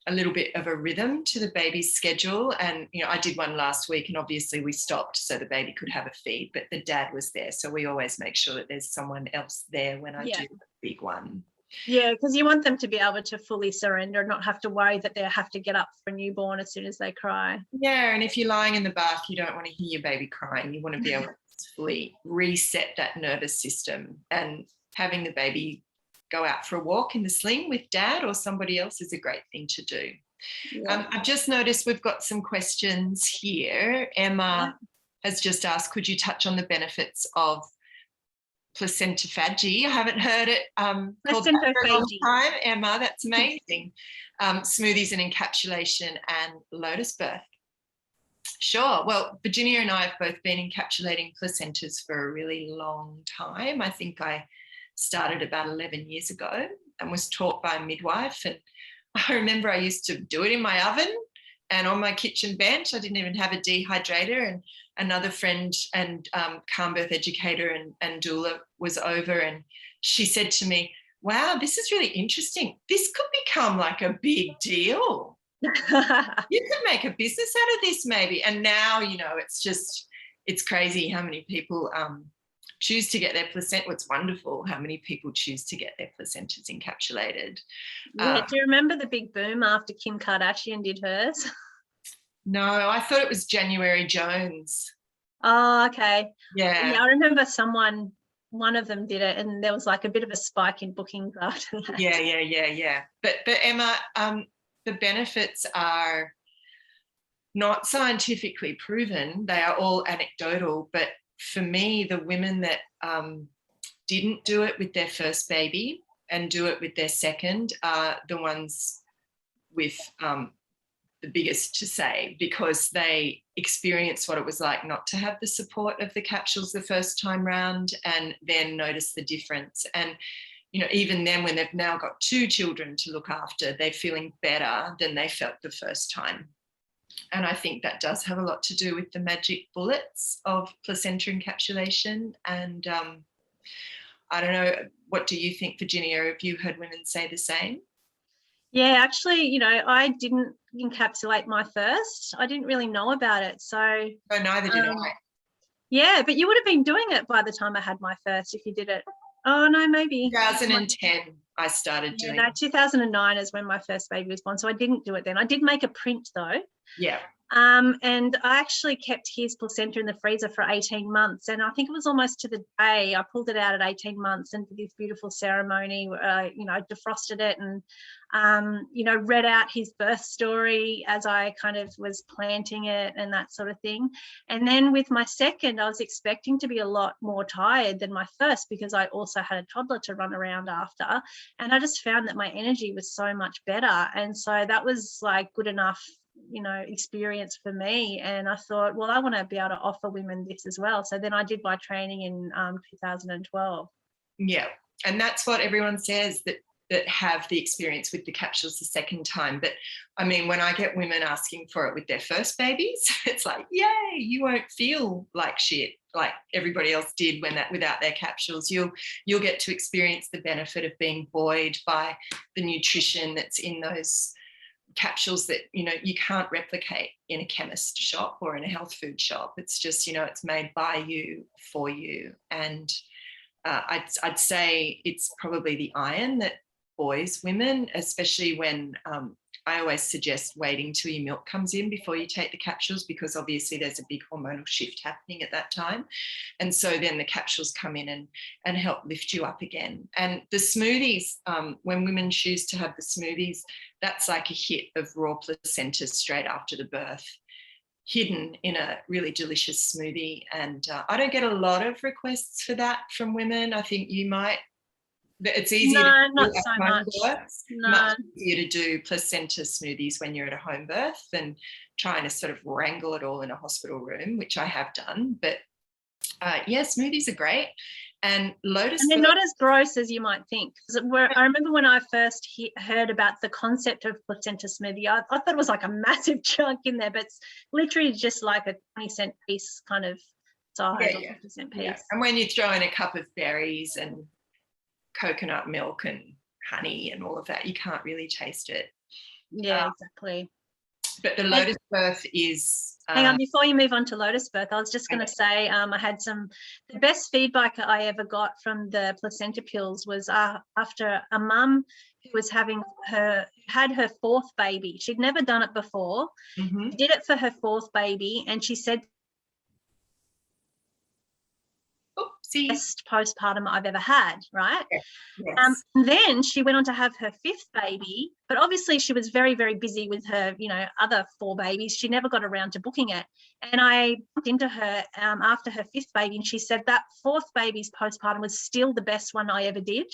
a little bit of a rhythm to the baby's schedule. And, you know, I did one last week and obviously we stopped so the baby could have a feed, but the dad was there. So we always make sure that there's someone else there when I do the big one. Yeah, because you want them to be able to fully surrender and not have to worry that they have to get up for a newborn as soon as they cry. Yeah, and if you're lying in the bath, you don't want to hear your baby crying. You want to be able to fully reset that nervous system, and having the baby go out for a walk in the sling with dad or somebody else is a great thing to do. Yeah. I've just noticed we've got some questions here. Emma has just asked, could you touch on the benefits of placentophagy? I haven't heard it called that for a long time, Emma. That's amazing. Smoothies and encapsulation and lotus birth. Sure. Well, Virginia and I have both been encapsulating placentas for a really long time. I think I started about 11 years ago and was taught by a midwife. And I remember I used to do it in my oven and on my kitchen bench. I didn't even have a dehydrator. And another friend and calm birth educator and doula was over, and she said to me, wow, this is really interesting. This could become like a big deal. You could make a business out of this maybe. And now, you know, it's crazy how many people choose to get their placenta. It's wonderful how many people choose to get their placentas encapsulated. Yeah, do you remember the big boom after Kim Kardashian did hers? No, I thought it was January Jones. Oh, okay. Yeah. I remember one of them did it, and there was like a bit of a spike in bookings after that. Yeah. But Emma, the benefits are not scientifically proven. They are all anecdotal. But for me, the women that didn't do it with their first baby and do it with their second are the ones with the biggest to say, because they experienced what it was like not to have the support of the capsules the first time round, and then notice the difference. And, you know, even then, when they've now got 2 children to look after, they're feeling better than they felt the first time. And I think that does have a lot to do with the magic bullets of placenta encapsulation. And I don't know, what do you think, Virginia? Have you heard women say the same? Yeah, actually, you know, I didn't encapsulate my first. I didn't really know about it. So No, neither did I. Yeah, but you would have been doing it by the time I had my first if you did it. Oh, no, maybe. 2010, I started doing it. No, 2009 is when my first baby was born. So I didn't do it then. I did make a print though. Yeah. And I actually kept his placenta in the freezer for 18 months. And I think it was almost to the day I pulled it out at 18 months and did this beautiful ceremony, you know, defrosted it and, you know, read out his birth story as I kind of was planting it and that sort of thing. And then with my second, I was expecting to be a lot more tired than my first because I also had a toddler to run around after. And I just found that my energy was so much better. And so that was like good enough, you know, experience for me. And I thought, well, I want to be able to offer women this as well. So then I did my training in 2012. Yeah, and that's what everyone says, that have the experience with the capsules the second time. But I mean, when I get women asking for it with their first babies, it's like, yay, you won't feel like shit like everybody else did without their capsules. You'll get to experience the benefit of being buoyed by the nutrition that's in those capsules that, you know, you can't replicate in a chemist shop or in a health food shop. It's just, you know, it's made by you for you. And I'd say it's probably the iron that buoys women, especially when I always suggest waiting till your milk comes in before you take the capsules, because obviously there's a big hormonal shift happening at that time. And so then the capsules come in and help lift you up again. And the smoothies, when women choose to have the smoothies, that's like a hit of raw placenta straight after the birth, hidden in a really delicious smoothie. And I don't get a lot of requests for that from women. I think you might. It's easier No, to not do so at much. home birth. No. Much easier to do placenta smoothies when you're at a home birth than trying to sort of wrangle it all in a hospital room, which I have done. But yeah, smoothies are great. And lotus. And they're not as gross as you might think. I remember when I first heard about the concept of placenta smoothie, I thought it was like a massive chunk in there, but it's literally just like a 20-cent piece kind of size, or 50-cent piece. Yeah. And when you throw in a cup of berries and coconut milk and honey and all of that. You can't really taste it. Yeah, exactly. But the lotus birth is... Hang on, before you move on to lotus birth, I was just going to say I had the best feedback I ever got from the placenta pills was after a mum who was had her fourth baby. She'd never done it before. Mm-hmm. She did it for her fourth baby, and she said, best postpartum I've ever had, right? Yes. Then she went on to have her fifth baby, but obviously she was very, very busy with her, other four babies. She never got around to booking it. And I bumped into her after her fifth baby, and she said that fourth baby's postpartum was still the best one I ever did.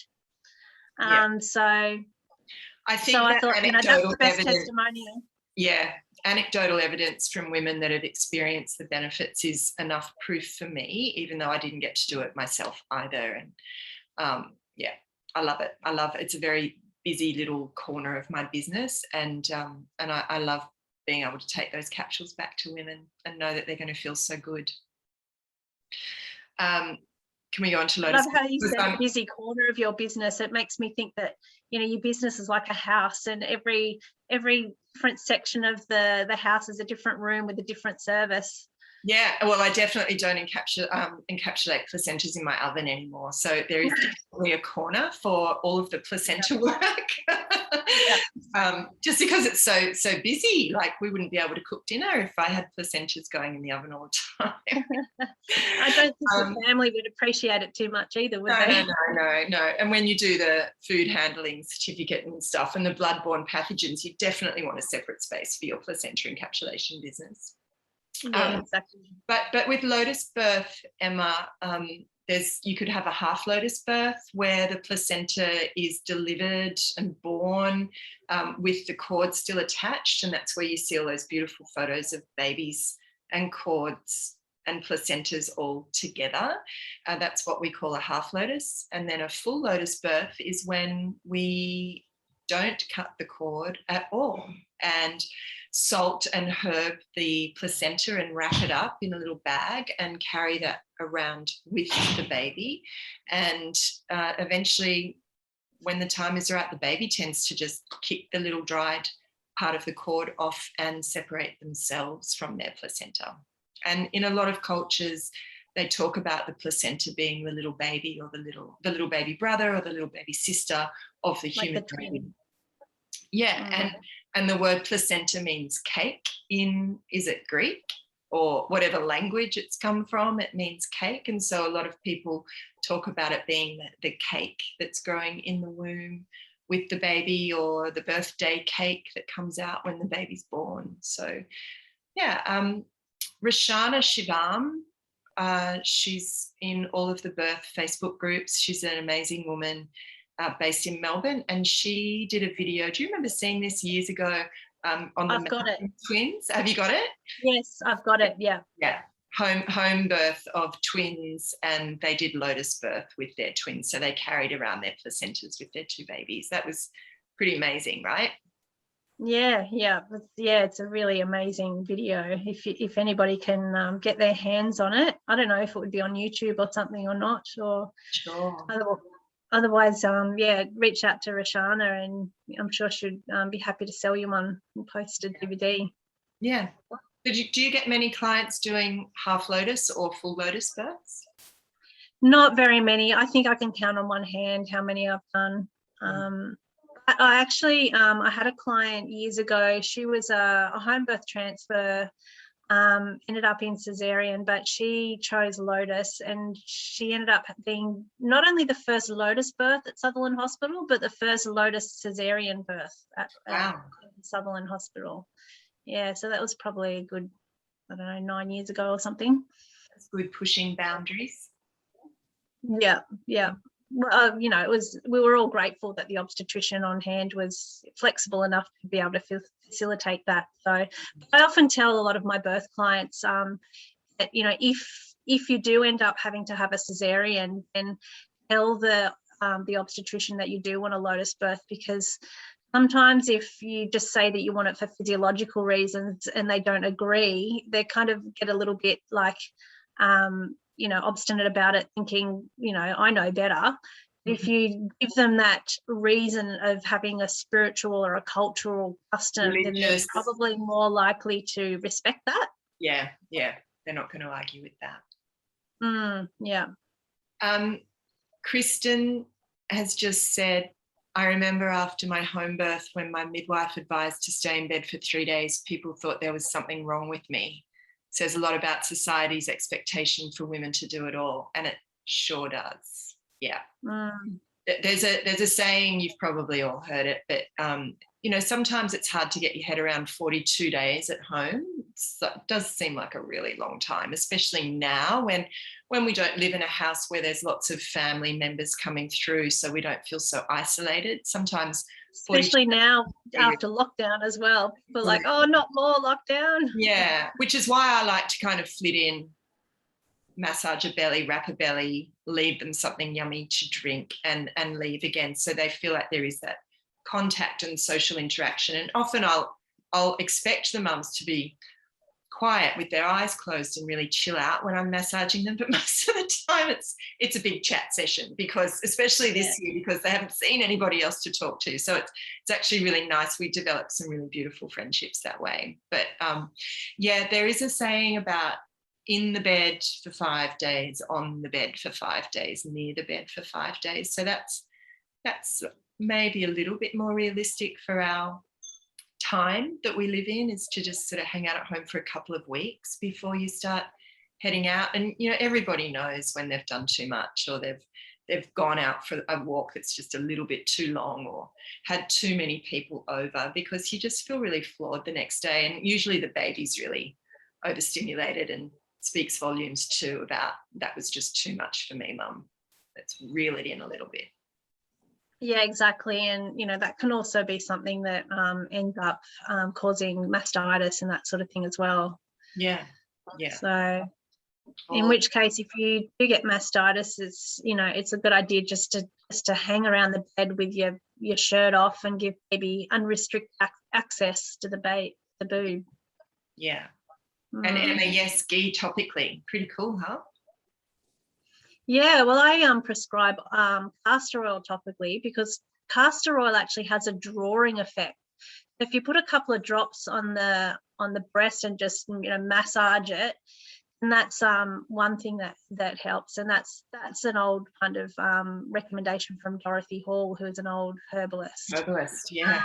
So I think I thought, that's the best testimonial. Yeah. Anecdotal evidence from women that have experienced the benefits is enough proof for me, even though I didn't get to do it myself either. And I love it. It's a very busy little corner of my business, and I love being able to take those capsules back to women and know that they're going to feel so good. Can we go on to lotus? I love how you said busy corner of your business. It makes me think that your business is like a house, and every different section of the house is a different room with a different service. Yeah, well, I definitely don't encapsulate placentas in my oven anymore. So there is definitely a corner for all of the placenta work. Just because it's so busy, like we wouldn't be able to cook dinner if I had placentas going in the oven all the time. I don't think the family would appreciate it too much either, would they? No. And when you do the food handling certificate and stuff and the bloodborne pathogens, you definitely want a separate space for your placenta encapsulation business. Yeah, exactly. But with lotus birth, Emma, you could have a half lotus birth where the placenta is delivered and born with the cord still attached, and that's where you see all those beautiful photos of babies and cords and placentas all together. That's what we call a half lotus. And then a full lotus birth is when we don't cut the cord at all and salt and herb the placenta and wrap it up in a little bag and carry that around with the baby. And eventually, when the time is right, the baby tends to just kick the little dried part of the cord off and separate themselves from their placenta. And in a lot of cultures, they talk about the placenta being the little baby or the little baby brother or the little baby sister of the human baby. Yeah, and the word placenta means cake is it Greek or whatever language it's come from, it means cake. And so a lot of people talk about it being the cake that's growing in the womb with the baby, or the birthday cake that comes out when the baby's born. So yeah, Roshana Shivam, she's in all of the birth Facebook groups. She's an amazing woman based in Melbourne, and she did a video. Do you remember seeing this years ago on the Mountain twins? Have you got it? Yes, I've got it. Yeah. Home birth of twins, and they did lotus birth with their twins, so they carried around their placentas with their two babies. That was pretty amazing, right? Yeah, it's a really amazing video. If anybody can get their hands on it, I don't know if it would be on YouTube or something or not, or sure. Otherwise, reach out to Roshana, and I'm sure she'd be happy to sell you one and post a DVD. Yeah. Do you get many clients doing half lotus or full lotus births? Not very many. I think I can count on one hand how many I've done. I actually, I had a client years ago. She was a home birth transfer, ended up in cesarean, but she chose lotus, and she ended up being not only the first lotus birth at Sutherland Hospital, but the first lotus cesarean birth at Sutherland Hospital. Yeah, so that was probably a good, 9 years ago or something. That's good, pushing boundaries. Yeah. Well, we were all grateful that the obstetrician on hand was flexible enough to be able to facilitate that. So I often tell a lot of my birth clients that, if you do end up having to have a cesarean, then tell the obstetrician that you do want a lotus birth, because sometimes if you just say that you want it for physiological reasons and they don't agree, they kind of get a little bit like, obstinate about it, thinking, I know better. If you give them that reason of having a spiritual or a cultural custom, then they're Religious. probably more likely to respect that. Yeah, they're not going to argue with that. Yeah. Kristen has just said, I remember after my home birth when my midwife advised to stay in bed for 3 days, people thought there was something wrong with me. It says a lot about society's expectation for women to do it all, and it sure does. Yeah. There's a saying, you've probably all heard it, but sometimes it's hard to get your head around 42 days at home. So it does seem like a really long time, especially now when we don't live in a house where there's lots of family members coming through, so we don't feel so isolated. Sometimes, especially now after lockdown as well, people are like, oh, not more lockdown. Yeah, which is why I like to kind of flit in, massage a belly, wrap a belly, leave them something yummy to drink, and leave again, so they feel like there is that contact and social interaction. And often I'll expect the mums to be quiet with their eyes closed and really chill out when I'm massaging them, but most of the time it's a big chat session, because especially this year, because they haven't seen anybody else to talk to, so it's actually really nice. We developed some really beautiful friendships that way. But there is a saying about in the bed for 5 days, on the bed for 5 days, near the bed for 5 days. So that's maybe a little bit more realistic for our time that we live in, is to just sort of hang out at home for a couple of weeks before you start heading out. And everybody knows when they've done too much, or they've gone out for a walk that's just a little bit too long, or had too many people over, because you just feel really flawed the next day. And usually the baby's really overstimulated and speaks volumes too about, that was just too much for me, mum. Let's reel it in a little bit. Yeah, exactly. And that can also be something that ends up causing mastitis and that sort of thing as well. Yeah. So in which case, if you do get mastitis, it's a good idea just to hang around the bed with your shirt off and give baby unrestricted access to the boob. Yeah. And Emma, yes, ghee topically. Pretty cool, huh? Yeah, well, I prescribe castor oil topically, because castor oil actually has a drawing effect. If you put a couple of drops on the breast and just massage it, and that's one thing that helps. And that's an old kind of recommendation from Dorothy Hall, who is an old herbalist. Yeah.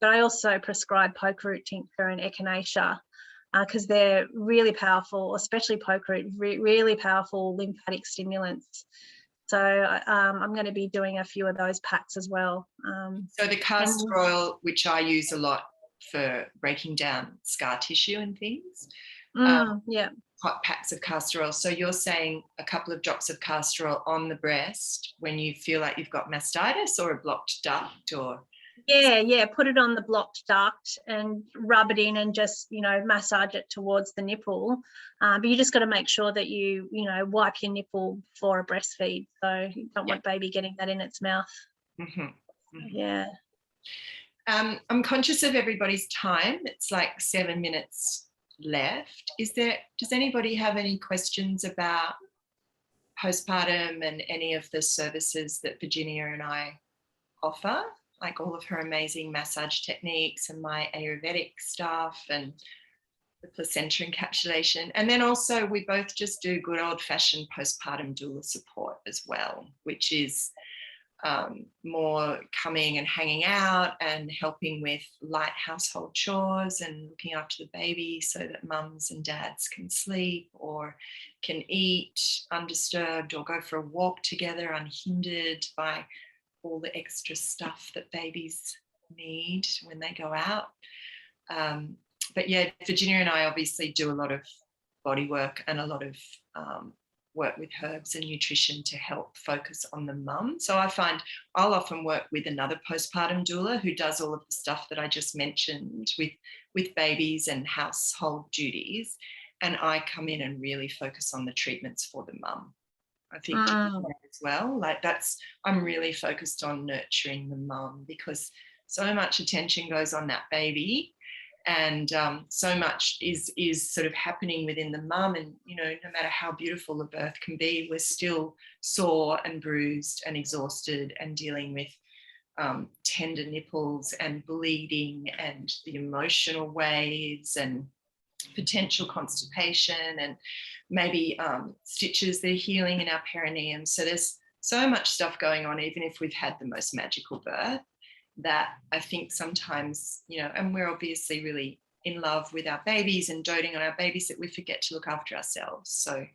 But I also prescribe poker root tincture and echinacea, because they're really powerful, especially poker root, really powerful lymphatic stimulants. So I'm going to be doing a few of those packs as well. So the castor oil, which I use a lot for breaking down scar tissue and things. Hot packs of castor oil. So you're saying a couple of drops of castor oil on the breast when you feel like you've got mastitis or a blocked duct, or... Yeah, put it on the blocked duct and rub it in and just, massage it towards the nipple. But you just got to make sure that you wipe your nipple before a breastfeed. So you don't want baby getting that in its mouth. Yeah. I'm conscious of everybody's time. It's like 7 minutes left. Does anybody have any questions about postpartum and any of the services that Virginia and I offer? Like all of her amazing massage techniques and my Ayurvedic stuff and the placenta encapsulation. And then also we both just do good old-fashioned postpartum doula support as well, which is more coming and hanging out and helping with light household chores and looking after the baby so that mums and dads can sleep or can eat undisturbed or go for a walk together unhindered by all the extra stuff that babies need when they go out. But yeah, Virginia and I obviously do a lot of body work and a lot of work with herbs and nutrition to help focus on the mum. So I find I'll often work with another postpartum doula who does all of the stuff that I just mentioned with babies and household duties. And I come in and really focus on the treatments for the mum. I think as well, I'm really focused on nurturing the mum, because so much attention goes on that baby And so much is sort of happening within the mum, and no matter how beautiful the birth can be, we're still sore and bruised and exhausted and dealing with tender nipples and bleeding and the emotional waves and potential constipation and maybe stitches that are healing in our perineum. So there's so much stuff going on, even if we've had the most magical birth, that I think sometimes, and we're obviously really in love with our babies and doting on our babies, that we forget to look after ourselves. So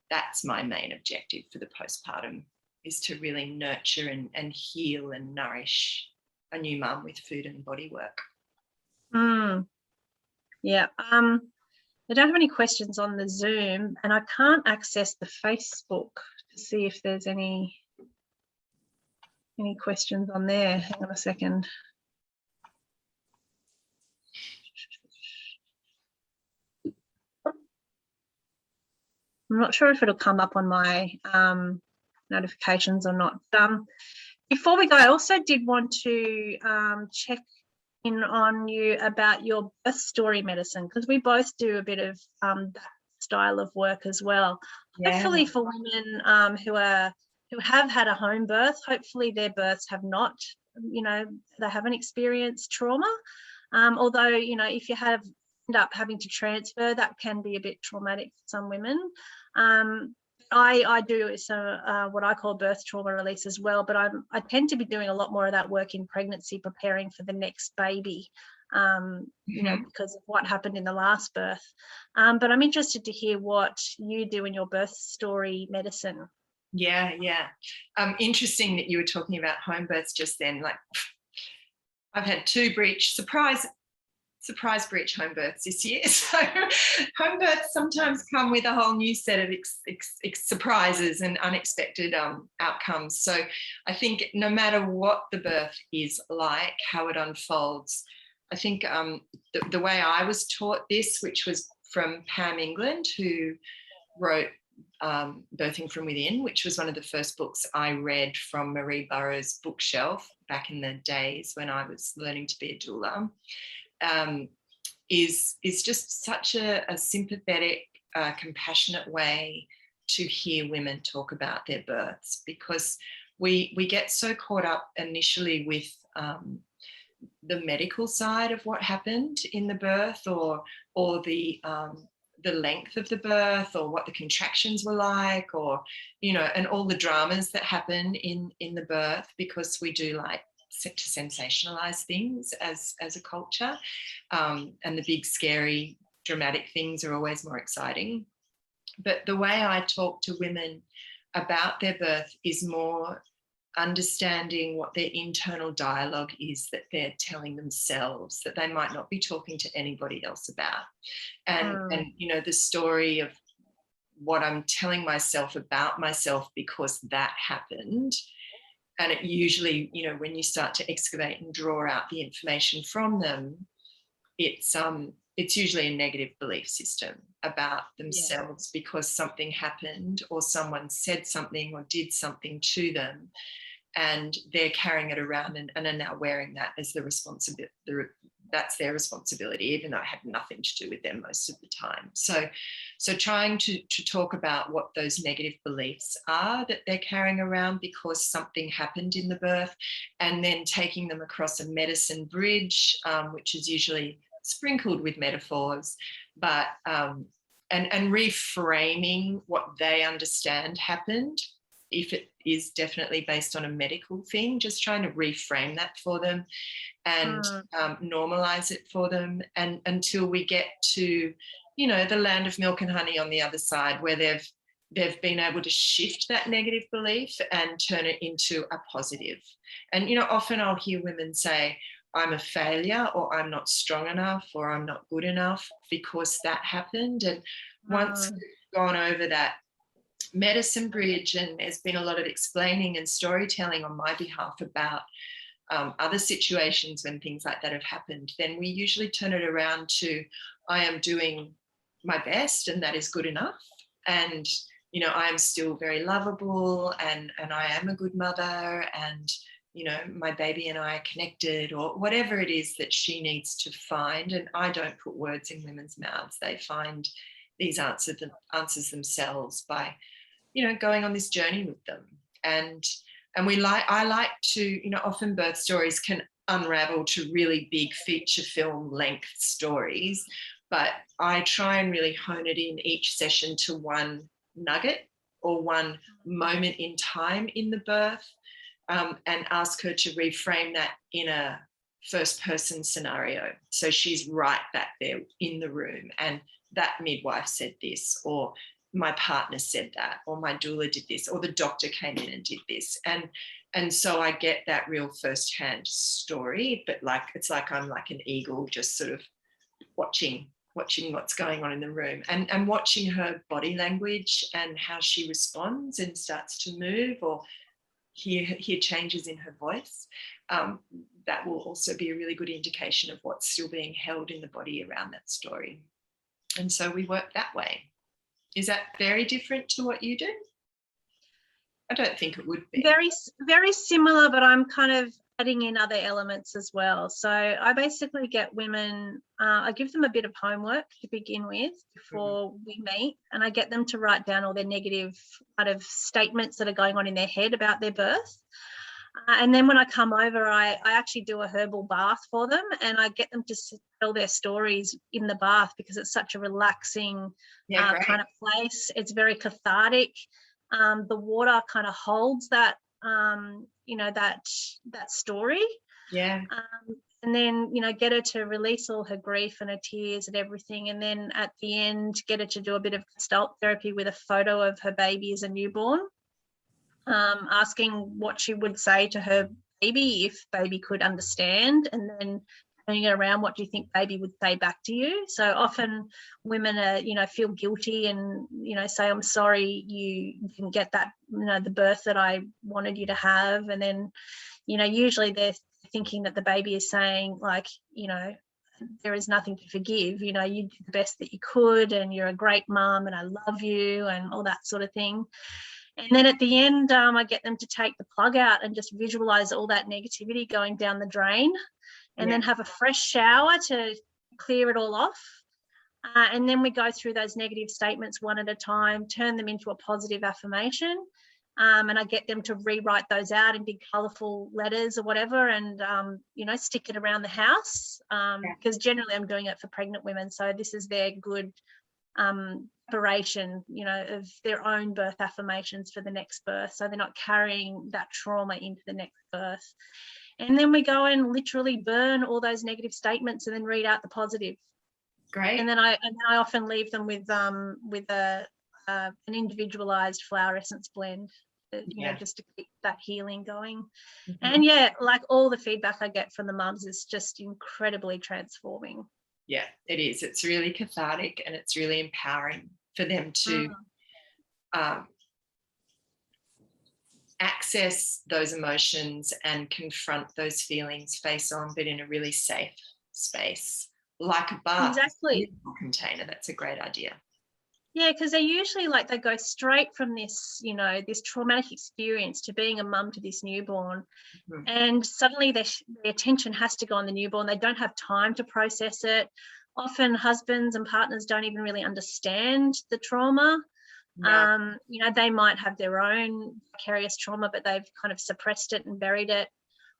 that's my main objective for the postpartum, is to really nurture and heal and nourish a new mum with food and body work. Yeah. I don't have any questions on the Zoom, and I can't access the Facebook to see if there's any questions on there. Hang on a second. I'm not sure if it'll come up on my notifications or not. Before we go, I also did want to check in on you about your birth story medicine, because we both do a bit of that style of work as well. Yeah. Hopefully for women who have had a home birth, hopefully their births have not, they haven't experienced trauma. Although, if you end up having to transfer, that can be a bit traumatic for some women. I do what I call birth trauma release as well, but I tend to be doing a lot more of that work in pregnancy, preparing for the next baby, because of what happened in the last birth. But I'm interested to hear what you do in your birth story medicine. Yeah. Interesting that you were talking about home births just then. Like, I've had 2 surprise breech home births this year. So home births sometimes come with a whole new set of surprises and unexpected outcomes. So I think no matter what the birth is like, how it unfolds, I think the way I was taught this, which was from Pam England, who wrote Birthing from Within, which was one of the first books I read from Marie Burroughs' bookshelf back in the days when I was learning to be a doula. Is just such a sympathetic, compassionate way to hear women talk about their births, because we get so caught up initially with the medical side of what happened in the birth, or the length of the birth, or what the contractions were like, or and all the dramas that happen in the birth, because we do like to sensationalize things as a culture, and the big scary dramatic things are always more exciting. But the way I talk to women about their birth is more understanding what their internal dialogue is that they're telling themselves, that they might not be talking to anybody else about, and the story of what I'm telling myself about myself because that happened. And it usually, when you start to excavate and draw out the information from them, it's usually a negative belief system about themselves, because something happened or someone said something or did something to them, and they're carrying it around and are now wearing that as the responsibility. That's their responsibility, even though it had nothing to do with them most of the time. So trying to talk about what those negative beliefs are that they're carrying around because something happened in the birth, and then taking them across a medicine bridge, which is usually sprinkled with metaphors, but and reframing what they understand happened. If it is definitely based on a medical thing, just trying to reframe that for them and normalize it for them, and until we get to, the land of milk and honey on the other side, where they've been able to shift that negative belief and turn it into a positive. And, often I'll hear women say, I'm a failure, or I'm not strong enough, or I'm not good enough because that happened. And once we've gone over that medicine bridge, and there's been a lot of explaining and storytelling on my behalf about other situations when things like that have happened, then we usually turn it around to, I am doing my best and that is good enough, and I am still very lovable, and I am a good mother, and you know, my baby and I are connected, or whatever it is that she needs to find. And I don't put words in women's mouths. They find these answers themselves by, you know, going on this journey with them. And I like to, you know, often birth stories can unravel to really big feature film length stories, but I try and really hone it in each session to one nugget or one moment in time in the birth, and ask her to reframe that in a first person scenario. So she's right back there in the room, and that midwife said this, or my partner said that, or my doula did this, or the doctor came in and did this. And so I get that real firsthand story, but like, it's like I'm like an eagle, just sort of watching what's going on in the room, and watching her body language and how she responds and starts to move, or hear changes in her voice. That will also be a really good indication of what's still being held in the body around that story. And so we work that way. Is that very different to what you do? I don't think it would be. Very, very similar, but I'm kind of adding in other elements as well. So I basically get women, I give them a bit of homework to begin with before we meet, and I get them to write down all their negative kind of statements that are going on in their head about their birth. And then when I come over, I actually do a herbal bath for them, and I get them to tell their stories in the bath, because it's such a relaxing kind of place. It's very cathartic. The water kind of holds that, you know, that story. Yeah. And then, you know, get her to release all her grief and her tears and everything. And then at the end, get her to do a bit of gestalt therapy with a photo of her baby as a newborn, asking what she would say to her baby if baby could understand, and then turning it around, what do you think baby would say back to you? So often women are, you know, feel guilty and, you know, say, I'm sorry you didn't get that, you know, the birth that I wanted you to have. And then, you know, usually they're thinking that the baby is saying, like, you know, there is nothing to forgive, you know, you did the best that you could, and you're a great mom, and I love you, and all that sort of thing. And then at the end, I get them to take the plug out and just visualize all that negativity going down the drain, and then have a fresh shower to clear it all off. And then we go through those negative statements one at a time, turn them into a positive affirmation. And I get them to rewrite those out in big colourful letters or whatever, and, you know, stick it around the house, because generally I'm doing it for pregnant women. So this is their good preparation, you know, of their own birth affirmations for the next birth, so they're not carrying that trauma into the next birth. And then we go and literally burn all those negative statements and then read out the positive. Great. And then I often leave them with an individualized flower essence blend, you know, just to keep that healing going. And like all the feedback I get from the mums is just incredibly transforming. Yeah, it is. It's really cathartic, and it's really empowering for them to access those emotions and confront those feelings face on, but in a really safe space, like a bath. Exactly. Container. That's a great idea. Yeah, because they usually, like, they go straight from this, you know, this traumatic experience to being a mum to this newborn, and suddenly their attention has to go on the newborn. They don't have time to process it. Often husbands and partners don't even really understand the trauma. No. You know, they might have their own vicarious trauma, but they've kind of suppressed it and buried it,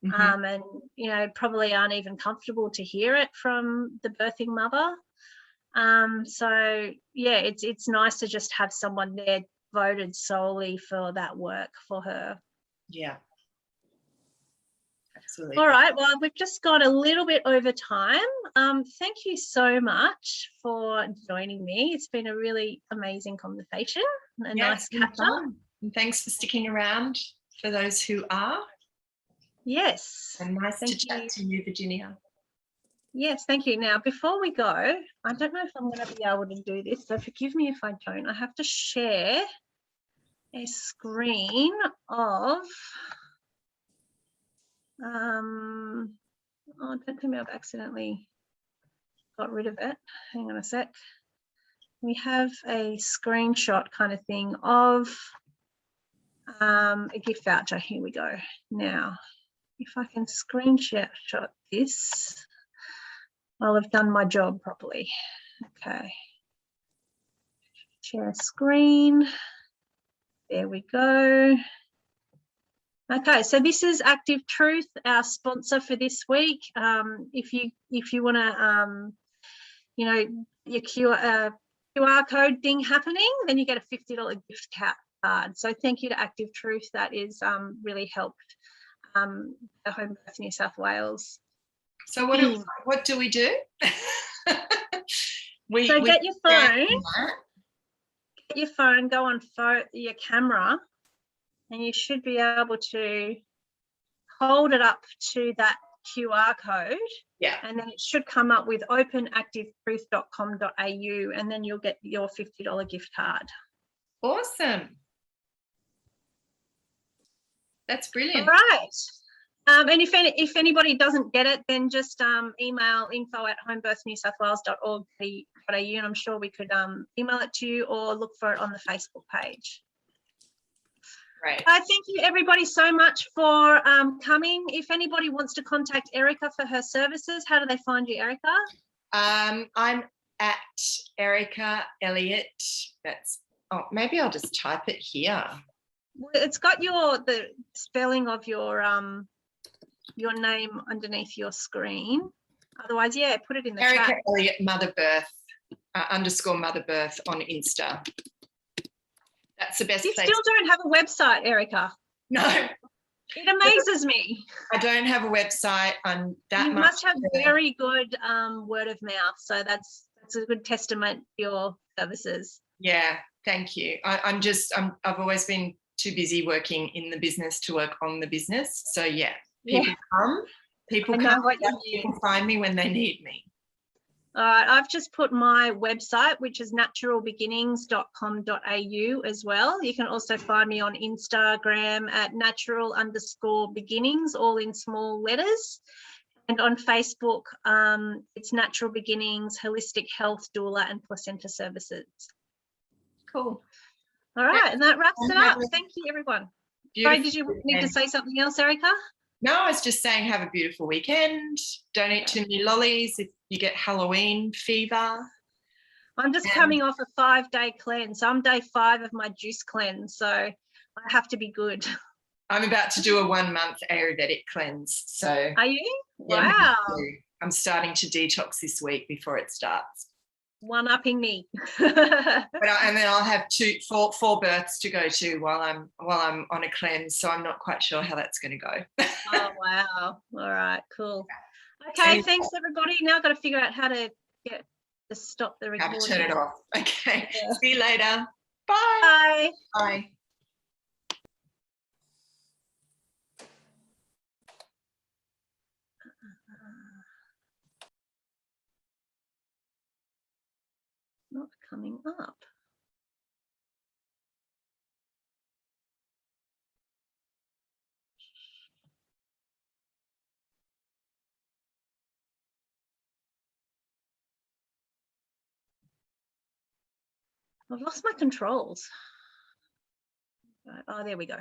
and, you know, probably aren't even comfortable to hear it from the birthing mother. So yeah, it's nice to just have someone there voted solely for that work for her. Yeah, absolutely. All right, well, we've just gone a little bit over time. Thank you so much for joining me. It's been a really amazing conversation, a nice catch up. And thanks for sticking around for those who are. Yes. And nice to chat to you, Virginia. Yes, thank you. Now, before we go, I don't know if I'm going to be able to do this, so forgive me if I don't. I have to share a screen of, I don't think I've accidentally got rid of it. Hang on a sec. We have a screenshot kind of thing of a gift voucher. Here we go. Now, if I can screenshot this, I'll have done my job properly. Okay. Share screen. There we go. Okay, so this is Active Truth, our sponsor for this week. If you want to, you know, your QR code thing happening, then you get a $50 gift card. So thank you to Active Truth. That is really helped the Homebirth New South Wales. So what do we do? Get your phone, go on your camera, and you should be able to hold it up to that QR code. Yeah. And then it should come up with openactivetruth.com.au, and then you'll get your $50 gift card. Awesome. That's brilliant. All right. And if anybody doesn't get it, then just email info@homebirthnewsouthwales.org.au, and I'm sure we could email it to you or look for it on the Facebook page. Right. Thank you everybody so much for coming. If anybody wants to contact Erica for her services, how do they find you, Erica? I'm at Erica Elliott. Maybe I'll just type it here. Well, it's got the spelling of your name underneath your screen. Otherwise, yeah, put it in the chat. Erica Elliott Motherbirth _Motherbirth on Insta. That's the best place. You still don't have a website, Erica. No. It amazes me. I don't have a website. You must have very good word of mouth. So that's a good testament to your services. Yeah, thank you. I've always been too busy working in the business to work on the business. So yeah, people come. People can find me when they need me. All right, I've just put my website, which is naturalbeginnings.com.au as well. You can also find me on Instagram at natural_beginnings, all in small letters. And on Facebook, it's Natural Beginnings, Holistic Health, Doula and Placenta Services. Cool. All right, and that wraps it up. Thank you, everyone. Sorry, did you need to say something else, Erica? No, I was just saying have a beautiful weekend. Don't eat too many lollies if you get Halloween fever. I'm just coming off a 5-day cleanse. So I'm day 5 of my juice cleanse, so I have to be good. I'm about to do a 1-month Ayurvedic cleanse. So are you? Yeah, wow. I'm starting to detox this week before it starts. One-upping me. And then I'll have 4 births to go to while I'm on a cleanse, so I'm not quite sure how that's going to go. Oh wow! All right, cool. Okay, thanks everybody. Now I've got to figure out how to stop the recording. How to turn it off. Okay. Yeah. See you later. Bye. Bye. Bye. Not coming up. I've lost my controls. Right. Oh, there we go.